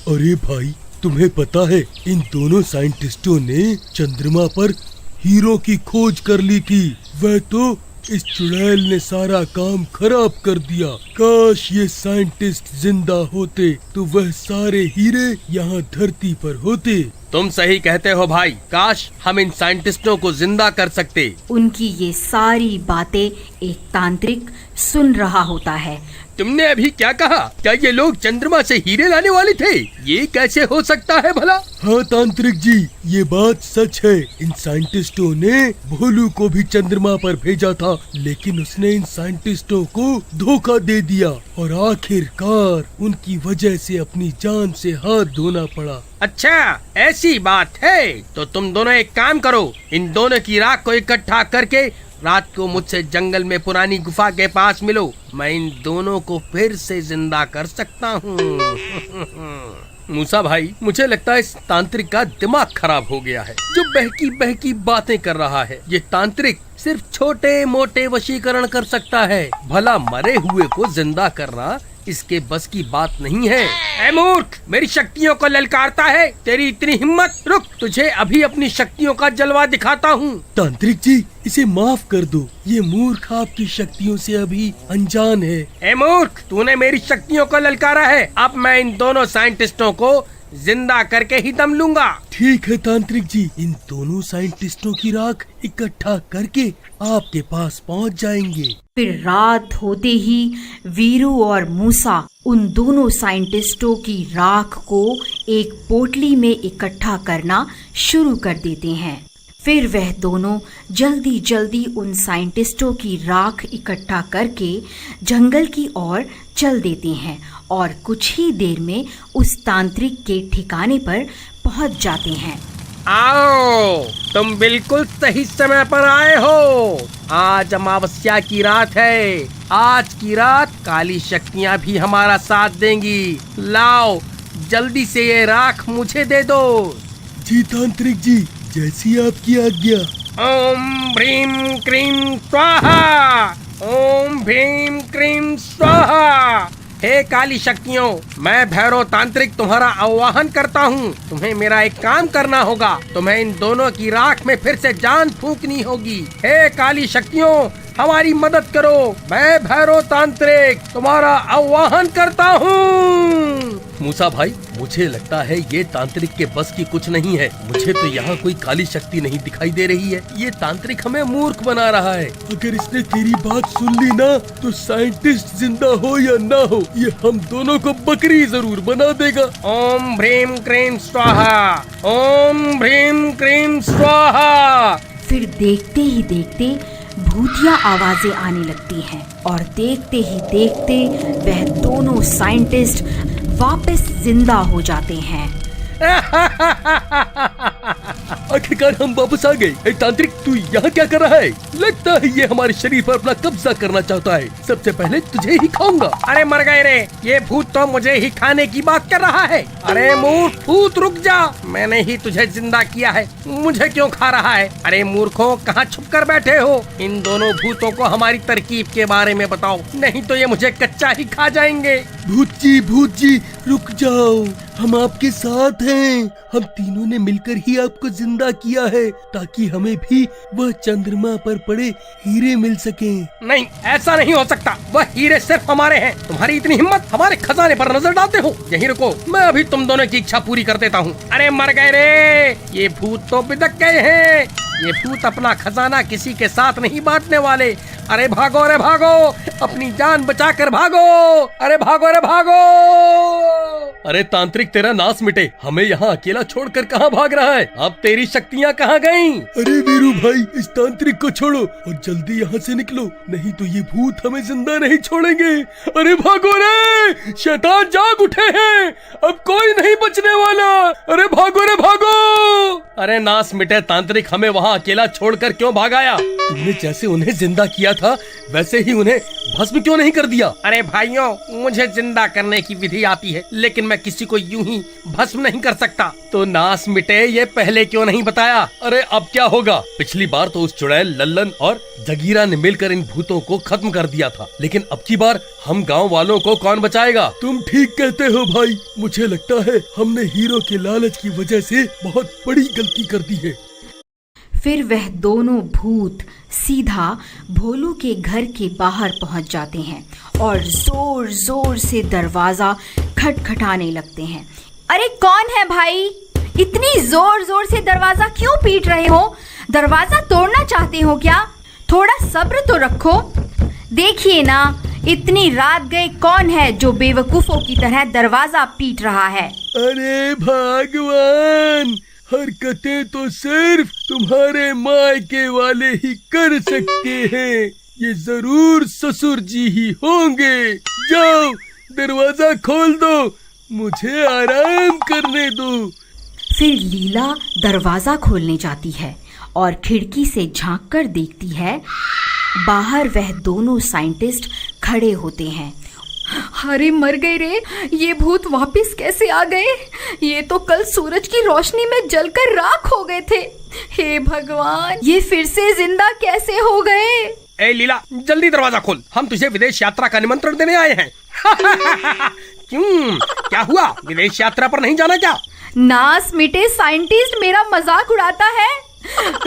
अरे भाई, तुम्हें पता है इन दोनों साइंटिस्टों ने चंद्रमा पर हीरो की खोज कर ली थी। वह तो इस चुड़ैल ने सारा काम खराब कर दिया। काश ये साइंटिस्ट जिंदा होते तो वह सारे हीरे यहाँ धरती पर होते। तुम सही कहते हो भाई, काश हम इन साइंटिस्टों को जिंदा कर सकते। उनकी ये सारी बातें एक तांत्रिक सुन रहा होता है। तुमने अभी क्या कहा? क्या ये लोग चंद्रमा से हीरे लाने वाले थे? ये कैसे हो सकता है भला? हाँ तांत्रिक जी, ये बात सच है। इन साइंटिस्टों ने भोलू को भी चंद्रमा पर भेजा था, लेकिन उसने इन साइंटिस्टों को धोखा दे दिया और आखिरकार उनकी वजह से अपनी जान से हाथ धोना पड़ा। अच्छा, ऐसी बात है तो तुम दोनों एक काम करो, इन दोनों की राख को इकट्ठा करके रात को मुझसे जंगल में पुरानी गुफा के पास मिलो। मैं इन दोनों को फिर से जिंदा कर सकता हूँ। मूसा भाई, मुझे लगता है इस तांत्रिक का दिमाग खराब हो गया है, जो बहकी बहकी बातें कर रहा है। ये तांत्रिक सिर्फ छोटे मोटे वशीकरण कर सकता है, भला मरे हुए को जिंदा करना इसके बस की बात नहीं है। ऐ मूर्ख, मेरी शक्तियों को ललकारता है, तेरी इतनी हिम्मत? रुक, तुझे अभी अपनी शक्तियों का जलवा दिखाता हूँ। तांत्रिक जी, इसे माफ कर दो। ये मूर्ख आपकी शक्तियों से अभी अनजान है। ऐ मूर्ख, तूने मेरी शक्तियों को ललकारा है। अब मैं इन दोनों साइंटिस्टों को जिंदा करके ही दम लूंगा। ठीक है तांत्रिक जी, इन दोनों साइंटिस्टों की राख इकट्ठा करके आपके पास पहुंच जाएंगे। फिर रात होते ही वीरू और मूसा उन दोनों साइंटिस्टों की राख को एक पोटली में इकट्ठा करना शुरू कर देते हैं। फिर वह दोनों जल्दी जल्दी उन साइंटिस्टों की राख इकट्ठा करके जंगल की ओर चल देते हैं और कुछ ही देर में उस तांत्रिक के ठिकाने पर पहुंच जाते हैं। आओ, तुम बिल्कुल सही समय पर आए हो। आज अमावस्या की रात है। आज की रात काली शक्तियाँ भी हमारा साथ देंगी। लाओ, जल्दी से ये राख मुझे दे दो। जी तांत्रिक जी, जैसी आपकी आज्ञा। ओम भ्रीम क्रीम स्वाहा, ओम भ्रीम क्रीम स्वाहा। हे काली शक्तियों, मैं भैरव तांत्रिक तुम्हारा आवाहन करता हूँ। तुम्हें मेरा एक काम करना होगा। तुम्हें इन दोनों की राख में फिर से जान फूंकनी होगी। हे काली शक्तियों, हमारी मदद करो। मैं भैरव तांत्रिक तुम्हारा आवाहन करता हूँ। मूसा भाई, मुझे लगता है ये तांत्रिक के बस की कुछ नहीं है। मुझे तो यहाँ कोई काली शक्ति नहीं दिखाई दे रही है। ये तांत्रिक हमें मूर्ख बना रहा है। अगर इसने तेरी बात सुन ली ना, तो साइंटिस्ट जिंदा हो या ना हो, ये हम दोनों को बकरी जरूर बना देगा। ओम भ्रीम क्रीम स्वाहा, ओम भ्रीम क्रीम स्वाहा। फिर देखते ही देखते भूतिया आवाजें आने लगती हैं और देखते ही देखते वह दोनों साइंटिस्ट वापस जिंदा हो जाते हैं। आखिरकार हम वापस आ गए। तांत्रिक, तू यहाँ क्या कर रहा है? लगता है ये हमारे शरीर पर अपना कब्जा करना चाहता है। सबसे पहले तुझे ही खाऊंगा। अरे मर गए रे, ये भूत तो मुझे ही खाने की बात कर रहा है। अरे मूर्ख भूत, रुक जा। मैंने ही तुझे जिंदा किया है, मुझे क्यों खा रहा है? अरे मूर्खों, कहाँ छुप कर बैठे हो? इन दोनों भूतों को हमारी तरकीब के बारे में बताओ, नहीं तो ये मुझे कच्चा ही खा जाएंगे। भूत जी रुक जाओ, हम आपके साथ हैं। हम तीनों ने मिलकर ही आपको जिंदा किया है ताकि हमें भी वह चंद्रमा पर पड़े हीरे मिल सकें। नहीं, ऐसा नहीं हो सकता। वह हीरे सिर्फ हमारे हैं। तुम्हारी इतनी हिम्मत, हमारे खजाने पर नजर डालते हो। यहीं रुको, मैं अभी तुम दोनों की इच्छा पूरी कर देता हूँ। अरे मर गए रे, ये भूत तो बिदक गए हैं। ये भूत अपना खजाना किसी के साथ नहीं बांटने वाले। अरे भागो, अरे भागो, अपनी जान बचाकर भागो। अरे भागो, अरे भागो। अरे तांत्रिक, तेरा नाश मिटे, हमें यहाँ अकेला छोड़कर कहाँ भाग रहा है? अब तेरी शक्तियाँ कहाँ गईं? अरे वीरू भाई, इस तांत्रिक को छोड़ो और जल्दी यहाँ से निकलो, नहीं तो ये भूत हमें जिंदा नहीं छोड़ेंगे। अरे भागो रे, शैतान जाग उठे हैं, अब कोई नहीं बचने वाला। अरे भागो रे भागो। अरे नाश मिटे तांत्रिक, हमें वहाँ अकेला छोड़कर क्यों भागाया? तुमने जैसे उन्हें जिंदा किया था वैसे ही उन्हें भस्म क्यों नहीं कर दिया? अरे भाइयों, मुझे जिंदा करने की विधि आती है, लेकिन मैं किसी को यूं ही भस्म नहीं कर सकता। तो नाश मिटे ये पहले क्यों नहीं बताया? अरे अब क्या होगा? पिछली बार तो उस चुड़ैल, लल्लन और जगीरा ने मिलकर इन भूतों को खत्म कर दिया था, लेकिन अब की बार हम गांव वालों को कौन बचाएगा? तुम ठीक कहते हो भाई, मुझे लगता है हमने हीरो के लालच की वजह से बहुत बड़ी गलती कर दी है। फिर वह दोनों भूत सीधा भोलू के घर के बाहर पहुंच जाते हैं और जोर जोर से दरवाजा खटखटाने लगते हैं। अरे कौन है भाई? इतनी जोर जोर से दरवाजा क्यों पीट रहे हो? दरवाजा तोड़ना चाहते हो क्या? थोड़ा सब्र तो रखो। देखिए ना, इतनी रात गए कौन है जो बेवकूफों की तरह दरवाजा पीट रहा है? अरे भगवान, हरकतें तो सिर्फ तुम्हारे मायके वाले ही कर सकते हैं। ये जरूर ससुर जी ही होंगे। जाओ दरवाजा खोल दो, मुझे आराम करने दो। फिर लीला दरवाजा खोलने जाती है और खिड़की से झांककर देखती है। बाहर वह दोनों साइंटिस्ट खड़े होते हैं। अरे मर गए रे, ये भूत वापस कैसे आ गए? ये तो कल सूरज की रोशनी में जलकर राख हो गए थे। हे भगवान, ये फिर से जिंदा कैसे हो गए? ए लीला, जल्दी दरवाजा खोल, हम तुझे विदेश यात्रा का निमंत्रण देने आए हैं। क्यों, क्या हुआ? विदेश यात्रा पर नहीं जाना क्या? नास मिटे साइंटिस्ट मेरा मजाक उड़ाता है।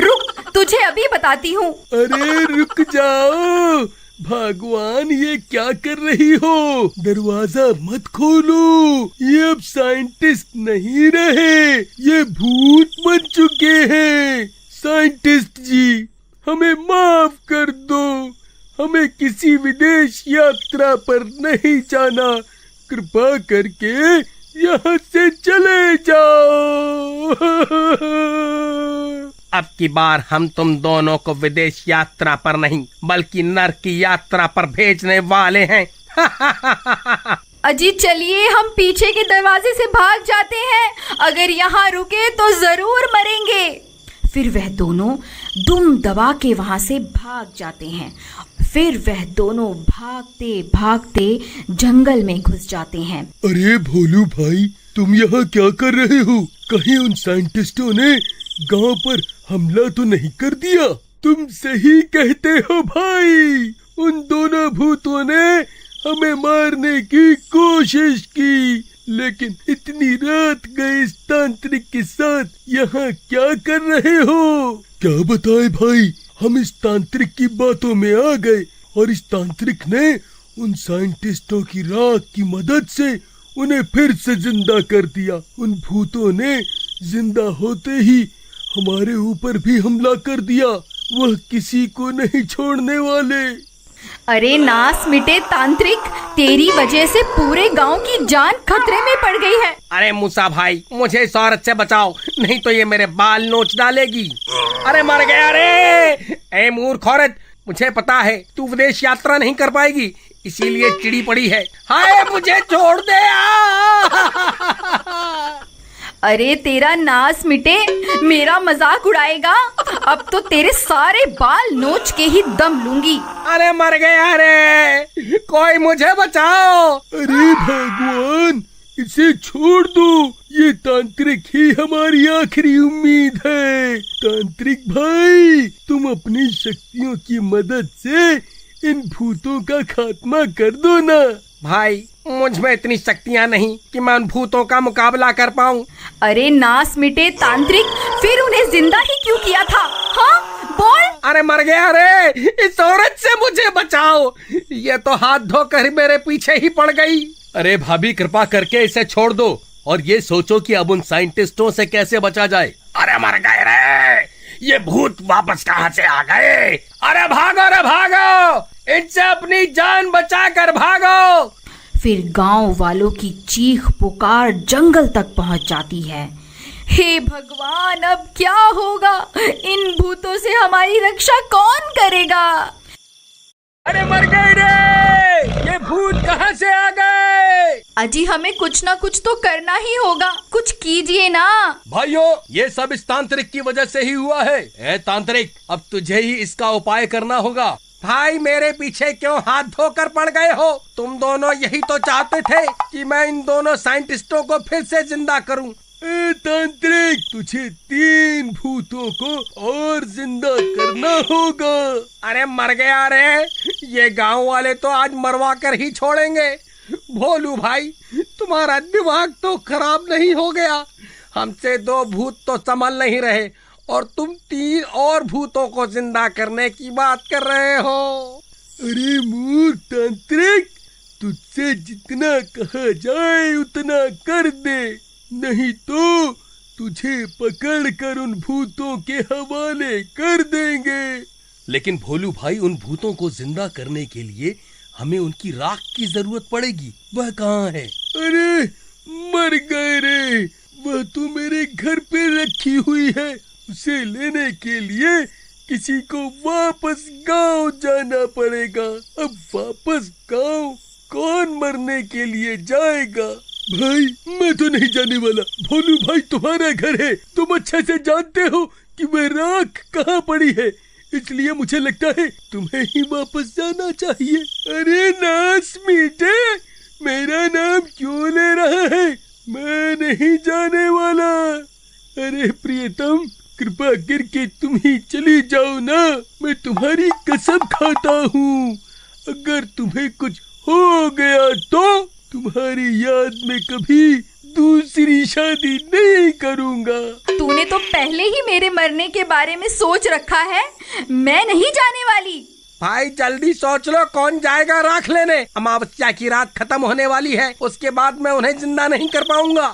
रुक, तुझे अभी बताती हूँ। अरे रुक जाओ भगवान, ये क्या कर रही हो? दरवाजा मत खोलो, ये अब साइंटिस्ट नहीं रहे, ये भूत बन चुके हैं। साइंटिस्ट जी, हमें माफ कर दो, हमें किसी विदेश यात्रा पर नहीं जाना, कृपा करके यहाँ से चले जाओ। अब की बार हम तुम दोनों को विदेश यात्रा पर नहीं बल्कि नर्क की यात्रा पर भेजने वाले हैं। अजी चलिए, हम पीछे के दरवाजे से भाग जाते हैं, अगर यहाँ रुके तो जरूर मरेंगे। फिर वह दोनों दुम दबा के वहाँ से भाग जाते हैं। फिर वह दोनों भागते भागते जंगल में घुस जाते हैं। अरे भोलू भाई, तुम यहाँ क्या कर रहे हो? कहीं उन साइंटिस्टों ने गांव पर हमला तो नहीं कर दिया? तुम सही कहते हो भाई, उन दोनों भूतों ने हमें मारने की कोशिश की, लेकिन इतनी रात गए इस तांत्रिक के साथ यहाँ क्या कर रहे हो? क्या बताए भाई, हम इस तांत्रिक की बातों में आ गए और इस तांत्रिक ने उन साइंटिस्टों की राख की मदद से उन्हें फिर से जिंदा कर दिया। उन भूतों ने जिंदा होते ही हमारे ऊपर भी हमला कर दिया, वह किसी को नहीं छोड़ने वाले। अरे नास मिटे तांत्रिक, तेरी वजह से पूरे गांव की जान खतरे में पड़ गई है। अरे मूसा भाई, मुझे इस औरत से बचाओ, नहीं तो ये मेरे बाल नोच डालेगी। अरे मर गया रे। ए मूर्ख औरत, मुझे पता है तू विदेश यात्रा नहीं कर पाएगी, इसीलिए चिड़ी पड़ी है। हाय, मुझे छोड़ दे। अरे तेरा नास मिटे, मेरा मजाक उड़ाएगा? अब तो तेरे सारे बाल नोच के ही दम लूंगी। अरे मर गया रे, कोई मुझे बचाओ। अरे भगवान, इसे छोड़ दो, ये तांत्रिक ही हमारी आखिरी उम्मीद है। तांत्रिक भाई, तुम अपनी शक्तियों की मदद से इन भूतों का खात्मा कर दो ना। भाई, मुझ में इतनी शक्तियाँ नहीं कि मैं उन भूतों का मुकाबला कर पाऊँ। अरे नास मिटे तांत्रिक, फिर उन्हें जिंदा ही क्यों किया था? हाँ बोल। अरे मर गया रे, इस औरत से मुझे बचाओ, ये तो हाथ धोकर मेरे पीछे ही पड़ गई। अरे भाभी कृपा करके इसे छोड़ दो और ये सोचो कि अब उन साइंटिस्टों से कैसे बचा जाए। अरे मर गए रे, ये भूत वापस कहाँ से आ गए? अरे भागो रे भागो, इनसे अपनी जान बचा कर भागो। फिर गांव वालों की चीख पुकार जंगल तक पहुंच जाती है। हे भगवान, अब क्या होगा? इन भूतों से हमारी रक्षा कौन करेगा? अरे मर गए रे, ये भूत कहाँ से आ गए? अजी हमें कुछ ना कुछ तो करना ही होगा, कुछ कीजिए ना। भाइयों, ये सब इस तांत्रिक की वजह से ही हुआ है। ए तांत्रिक, अब तुझे ही इसका उपाय करना होगा। भाई मेरे पीछे क्यों हाथ धोकर पड़ गए हो? तुम दोनों यही तो चाहते थे कि मैं इन दोनों साइंटिस्टों को फिर से जिंदा करूं। तांत्रिक, तुझे 3 भूतों को और जिंदा करना होगा। अरे मर गया रे, ये गांव वाले तो आज मरवा कर ही छोड़ेंगे। भोलू भाई, तुम्हारा दिमाग तो खराब नहीं हो गया? हमसे 2 भूत तो संभल नहीं रहे और तुम 3 और भूतों को जिंदा करने की बात कर रहे हो। अरे मूर्ख तांत्रिक, तुझसे जितना कहा जाए उतना कर दे, नहीं तो तुझे पकड़कर उन भूतों के हवाले कर देंगे। लेकिन भोलू भाई, उन भूतों को जिंदा करने के लिए हमें उनकी राख की जरूरत पड़ेगी। वह कहाँ है? अरे मर गए रे, वह तो मेरे घर पे रखी हुई है। उसे लेने के लिए किसी को वापस गांव जाना पड़ेगा। अब वापस गांव कौन मरने के लिए जाएगा? भाई मैं तो नहीं जाने वाला। भोलू भाई, तुम्हारा घर है, तुम अच्छे से जानते हो कि वह राख कहाँ पड़ी है, इसलिए मुझे लगता है तुम्हें ही वापस जाना चाहिए। अरे नास मीटे, मेरा नाम क्यों ले रहा है? मैं नहीं जाने वाला। अरे प्रियतम, कृपा करके तुम ही चली जाओ ना, मैं तुम्हारी कसम खाता हूँ। अगर तुम्हें कुछ हो गया तो तुम्हारी याद में कभी दूसरी शादी नहीं करूँगा। तूने तो पहले ही मेरे मरने के बारे में सोच रखा है, मैं नहीं जाने वाली। भाई जल्दी सोच लो, कौन जाएगा राख लेने? अमावस्या की रात खत्म होने वाली है, उसके बाद मैं उन्हें जिंदा नहीं कर पाऊंगा।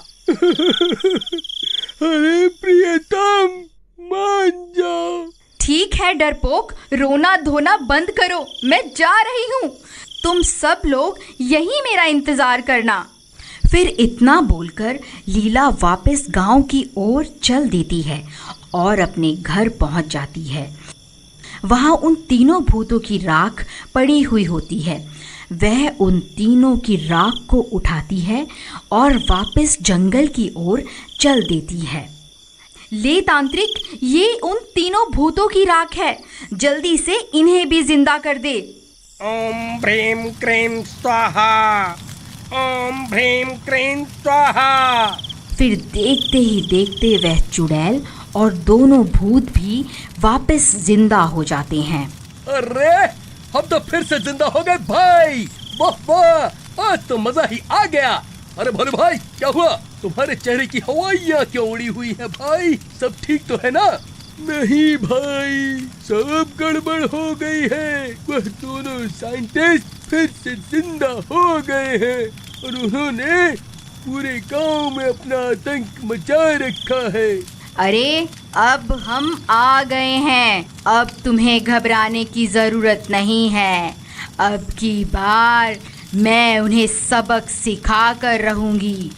अरे प्रियतम, मान जाओ। ठीक है डरपोक, रोना धोना बंद करो, मैं जा रही हूँ। तुम सब लोग यहीं मेरा इंतजार करना। फिर इतना बोलकर लीला वापस गांव की ओर चल देती है और अपने घर पहुंच जाती है। वहां उन तीनों भूतों की राख पड़ी हुई होती है। वह उन तीनों की राख को उठाती है और वापस जंगल की ओर चल देती है। ले तांत्रिक, ये उन तीनों भूतों की राख है, जल्दी से इन्हें भी जिंदा कर दे। ओम भ्रीम क्रीम स्वाहा, ओम भ्रीम क्रीम स्वाहा। फिर देखते ही देखते वह चुड़ैल और दोनों भूत भी वापस जिंदा हो जाते हैं। अरे हम तो फिर से जिंदा हो गए भाई, वाह वाह, आज तो मजा ही आ गया। अरे भोलू भाई, क्या हुआ? तुम्हारे चेहरे की हवाइयाँ क्यों उड़ी हुई है भाई? सब ठीक तो है ना? नहीं भाई, सब गड़बड़ हो गई है। वह दोनों साइंटिस्ट फिर से जिंदा हो गए हैं और उन्होंने पूरे गांव में अपना आतंक मचा रखा है। अरे अब हम आ गए हैं, अब तुम्हें घबराने की जरूरत नहीं है। अब की बार मैं उन्हें सबक सिखा कर रहूंगी।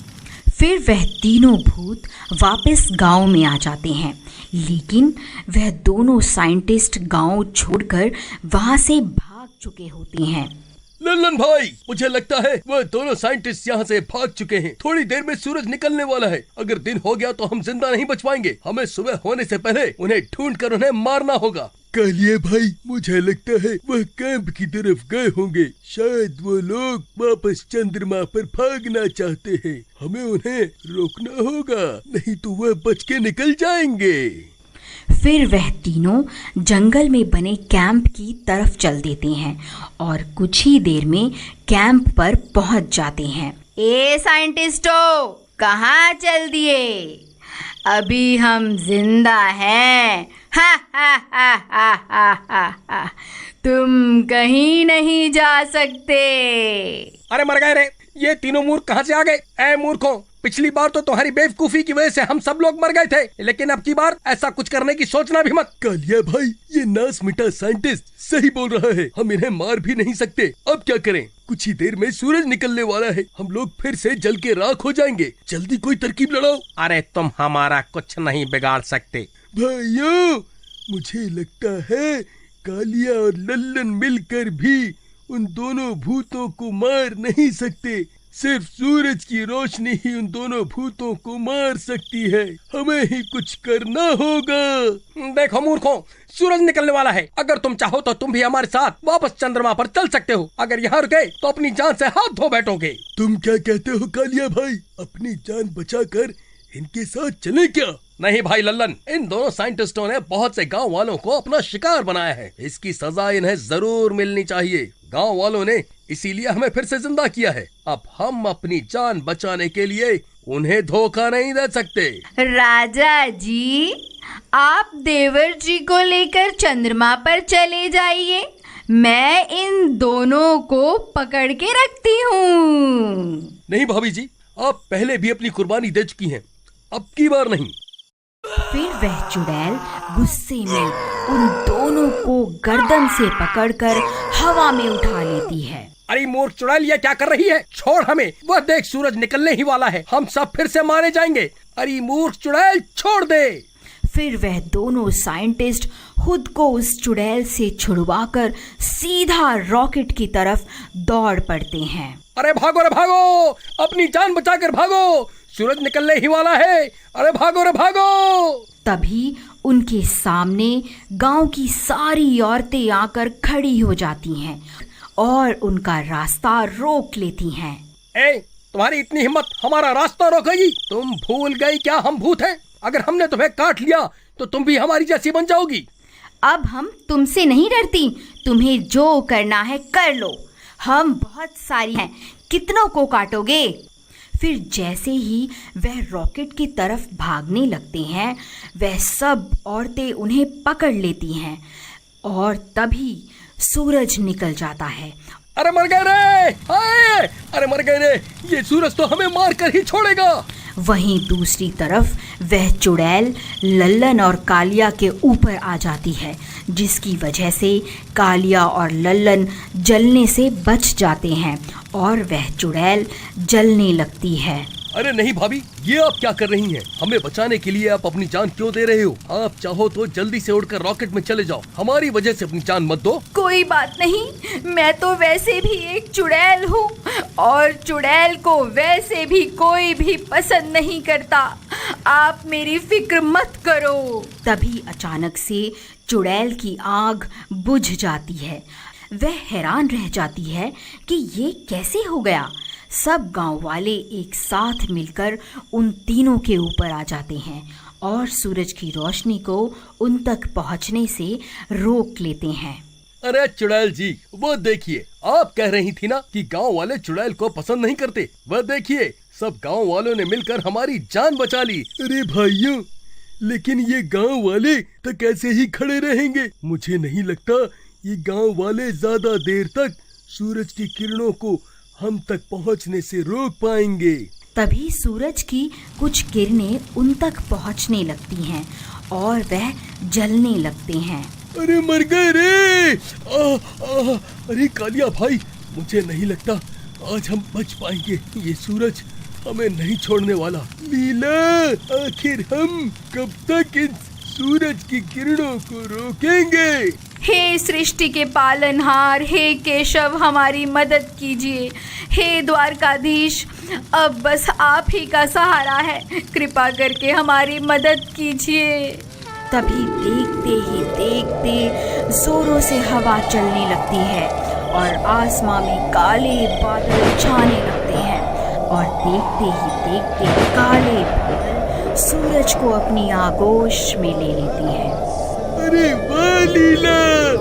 फिर वह तीनों भूत वापस गांव में आ जाते हैं, लेकिन वह दोनों साइंटिस्ट गांव छोड़कर वहां से भाग चुके होते हैं। लल्लन भाई, मुझे लगता है वह दोनों साइंटिस्ट यहाँ से भाग चुके हैं। थोड़ी देर में सूरज निकलने वाला है, अगर दिन हो गया तो हम जिंदा नहीं बच पाएंगे। हमें सुबह होने से पहले उन्हें ढूंढकर उन्हें मारना होगा। कालिया भाई, मुझे लगता है वह कैंप की तरफ गए होंगे। शायद वो लोग वापस चंद्रमा पर भागना चाहते हैं। हमें उन्हें रोकना होगा, नहीं तो वह बच के निकल जाएंगे। फिर वह तीनों जंगल में बने कैंप की तरफ चल देते हैं और कुछ ही देर में कैंप पर पहुंच जाते हैं। ए साइंटिस्टों, कहाँ चल दिए? अभी हम जिंदा हैं। हा हा हा हा हा हा हा। तुम कहीं नहीं जा सकते। अरे मर गए रे, ये तीनों मूर्ख कहाँ से आ गए? ऐ मूर्खों, पिछली बार तो तुम्हारी बेवकूफी की वजह से हम सब लोग मर गए थे, लेकिन अब की बार ऐसा कुछ करने की सोचना भी मत। कालिया भाई, ये नास मिटा साइंटिस्ट सही बोल रहा है, हम इन्हें मार भी नहीं सकते। अब क्या करें? कुछ ही देर में सूरज निकलने वाला है, हम लोग फिर से जल के राख हो जाएंगे। जल्दी कोई तरकीब लड़ाओ। अरे तुम हमारा कुछ नहीं बिगाड़ सकते। भाइयों, मुझे लगता है कालिया और लल्लन मिलकर भी उन दोनों भूतों को मार नहीं सकते। सिर्फ सूरज की रोशनी ही उन दोनों भूतों को मार सकती है। हमें ही कुछ करना होगा। देखो मूर्खों, सूरज निकलने वाला है। अगर तुम चाहो तो तुम भी हमारे साथ वापस चंद्रमा पर चल सकते हो। अगर यहाँ रुके तो अपनी जान से हाथ धो बैठोगे। तुम क्या कहते हो कालिया भाई? अपनी जान बचाकर इनके साथ चले क्या? नहीं भाई लल्लन, इन दोनों साइंटिस्टों ने बहुत से गांव वालों को अपना शिकार बनाया है। इसकी सजा इन्हें जरूर मिलनी चाहिए। गांव वालों ने इसीलिए हमें फिर से जिंदा किया है। अब हम अपनी जान बचाने के लिए उन्हें धोखा नहीं दे सकते। राजा जी, आप देवर जी को लेकर चंद्रमा पर चले जाइए। मैं इन दोनों को पकड़ के रखती हूँ। नहीं भाभी जी, आप पहले भी अपनी कुर्बानी दे चुकी हैं, अब की बार नहीं। फिर वह चुड़ैल गुस्से में उन दोनों को गर्दन से पकड़कर हवा में उठा लेती है। अरे मूर्ख चुड़ैल, ये क्या कर रही है? छोड़ हमें। वह देख, सूरज निकलने ही वाला है, हम सब फिर से मारे जाएंगे। अरे मूर्ख चुड़ैल, छोड़ दे। फिर वह दोनों साइंटिस्ट खुद को उस चुड़ैल से छुड़वाकर सीधा रॉकेट की तरफ दौड़ पड़ते हैं। अरे भागो रे भागो, अपनी जान बचाकर भागो, सूरज निकलने ही वाला है। अरे भागो रे भागो। तभी उनके सामने गांव की सारी औरतें आकर खड़ी हो जाती हैं और उनका रास्ता रोक लेती हैं। ए, तुम्हारी इतनी हिम्मत हमारा रास्ता रोकेगी? तुम भूल गई क्या हम भूत हैं? अगर हमने तुम्हें काट लिया तो तुम भी हमारी जैसी बन जाओगी। अब हम तुमसे नहीं डरती, तुम्हें जो करना है कर लो। हम बहुत सारी हैं, कितनों को काटोगे? फिर जैसे ही वह रॉकेट की तरफ भागने लगते हैं, वह सब औरतें उन्हें पकड़ लेती हैं और तभी सूरज निकल जाता है। अरे मर गए रे, हाय! अरे मर गए रे, ये सूरज तो हमें मार कर ही छोड़ेगा। वहीं दूसरी तरफ वह चुड़ैल लल्लन और कालिया के ऊपर आ जाती है, जिसकी वजह से कालिया और लल्लन जलने से बच जाते हैं और वह चुड़ैल जलने लगती है। अरे नहीं भाभी, ये आप क्या कर रही हैं? हमें बचाने के लिए आप अपनी जान क्यों दे रहे हो? आप चाहो तो जल्दी से उड़कर रॉकेट में चले जाओ, हमारी वजह से अपनी जान मत दो। कोई बात नहीं, मैं तो वैसे भी एक चुड़ैल हूँ और चुड़ैल को वैसे भी कोई भी पसंद नहीं करता। आप मेरी फिक्र मत करो। तभी अचानक से चुड़ैल की आग बुझ जाती है। वह हैरान रह जाती है कि ये कैसे हो गया। सब गांव वाले एक साथ मिलकर उन तीनों के ऊपर आ जाते हैं और सूरज की रोशनी को उन तक पहुंचने से रोक लेते हैं। अरे चुड़ैल जी, वो देखिए, आप कह रही थी ना कि गांव वाले चुड़ैल को पसंद नहीं करते। वह देखिए, सब गांव वालों ने मिलकर हमारी जान बचा ली। अरे भाइयों, लेकिन ये गांव वाले तो कैसे ही खड़े रहेंगे? मुझे नहीं लगता ये गांव वाले ज्यादा देर तक सूरज की किरणों को हम तक पहुंचने से रोक पाएंगे। तभी सूरज की कुछ किरणें उन तक पहुंचने लगती हैं और वह जलने लगते हैं। अरे मर गए रे! अरे कालिया भाई, मुझे नहीं लगता आज हम बच पाएंगे। ये सूरज हमें नहीं छोड़ने वाला। लीला, आखिर हम कब तक इस सूरज की किरणों को रोकेंगे? हे सृष्टि के पालनहार, हे केशव, हमारी मदद कीजिए। हे द्वारकाधीश, अब बस आप ही का सहारा है, कृपा करके हमारी मदद कीजिए। तभी देखते ही देखते जोरों से हवा चलने लगती है और आसमां में काले बादल छाने लगते हैं और देखते ही देखते काले बादल सूरज को अपनी आगोश में ले लेती है। अरे वाह लीला,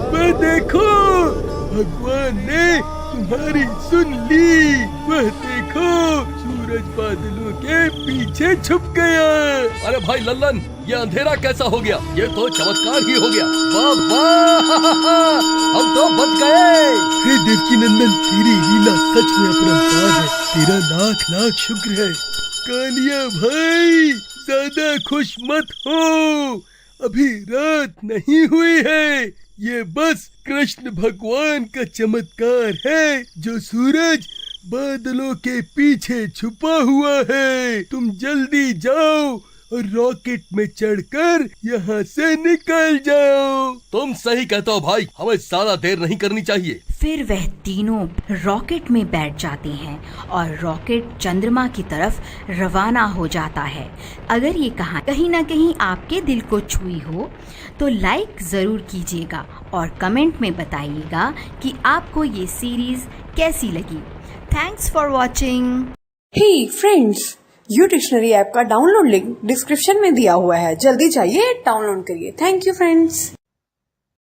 वह देखो, भगवान ने तुम्हारी सुन ली। वह देखो, सूरज बादलों के पीछे छुप गया। अरे भाई लल्लन, ये अंधेरा कैसा हो गया? ये तो चमत्कार ही हो गया। वाह वाह, हम तो बच गए। हे देवकी नंदन, तेरी लीला सच में अपरंपार है। तेरा लाख लाख शुक्र है। कालिया भाई, ज्यादा खुश मत हो, अभी रात नहीं हुई है। ये बस कृष्ण भगवान का चमत्कार है, जो सूरज बादलों के पीछे छुपा हुआ है। तुम जल्दी जाओ और रॉकेट में चढ़कर यहाँ से निकल जाओ। तुम सही कहते हो भाई, हमें ज्यादा देर नहीं करनी चाहिए। फिर वह तीनों रॉकेट में बैठ जाते हैं और रॉकेट चंद्रमा की तरफ रवाना हो जाता है। अगर ये कहानी कहीं ना कहीं आपके दिल को छुई हो तो लाइक ज़रूर कीजिएगा और कमेंट में बताइएगा कि आपको ये सीरीज़ कैसी लगी। Thanks for watching. Hey friends, U dictionary app का डाउनलोड लिंक डिस्क्रिप्शन में दिया हुआ है। जल्दी जाइए, डाउनलोड करिए। Thank you friends.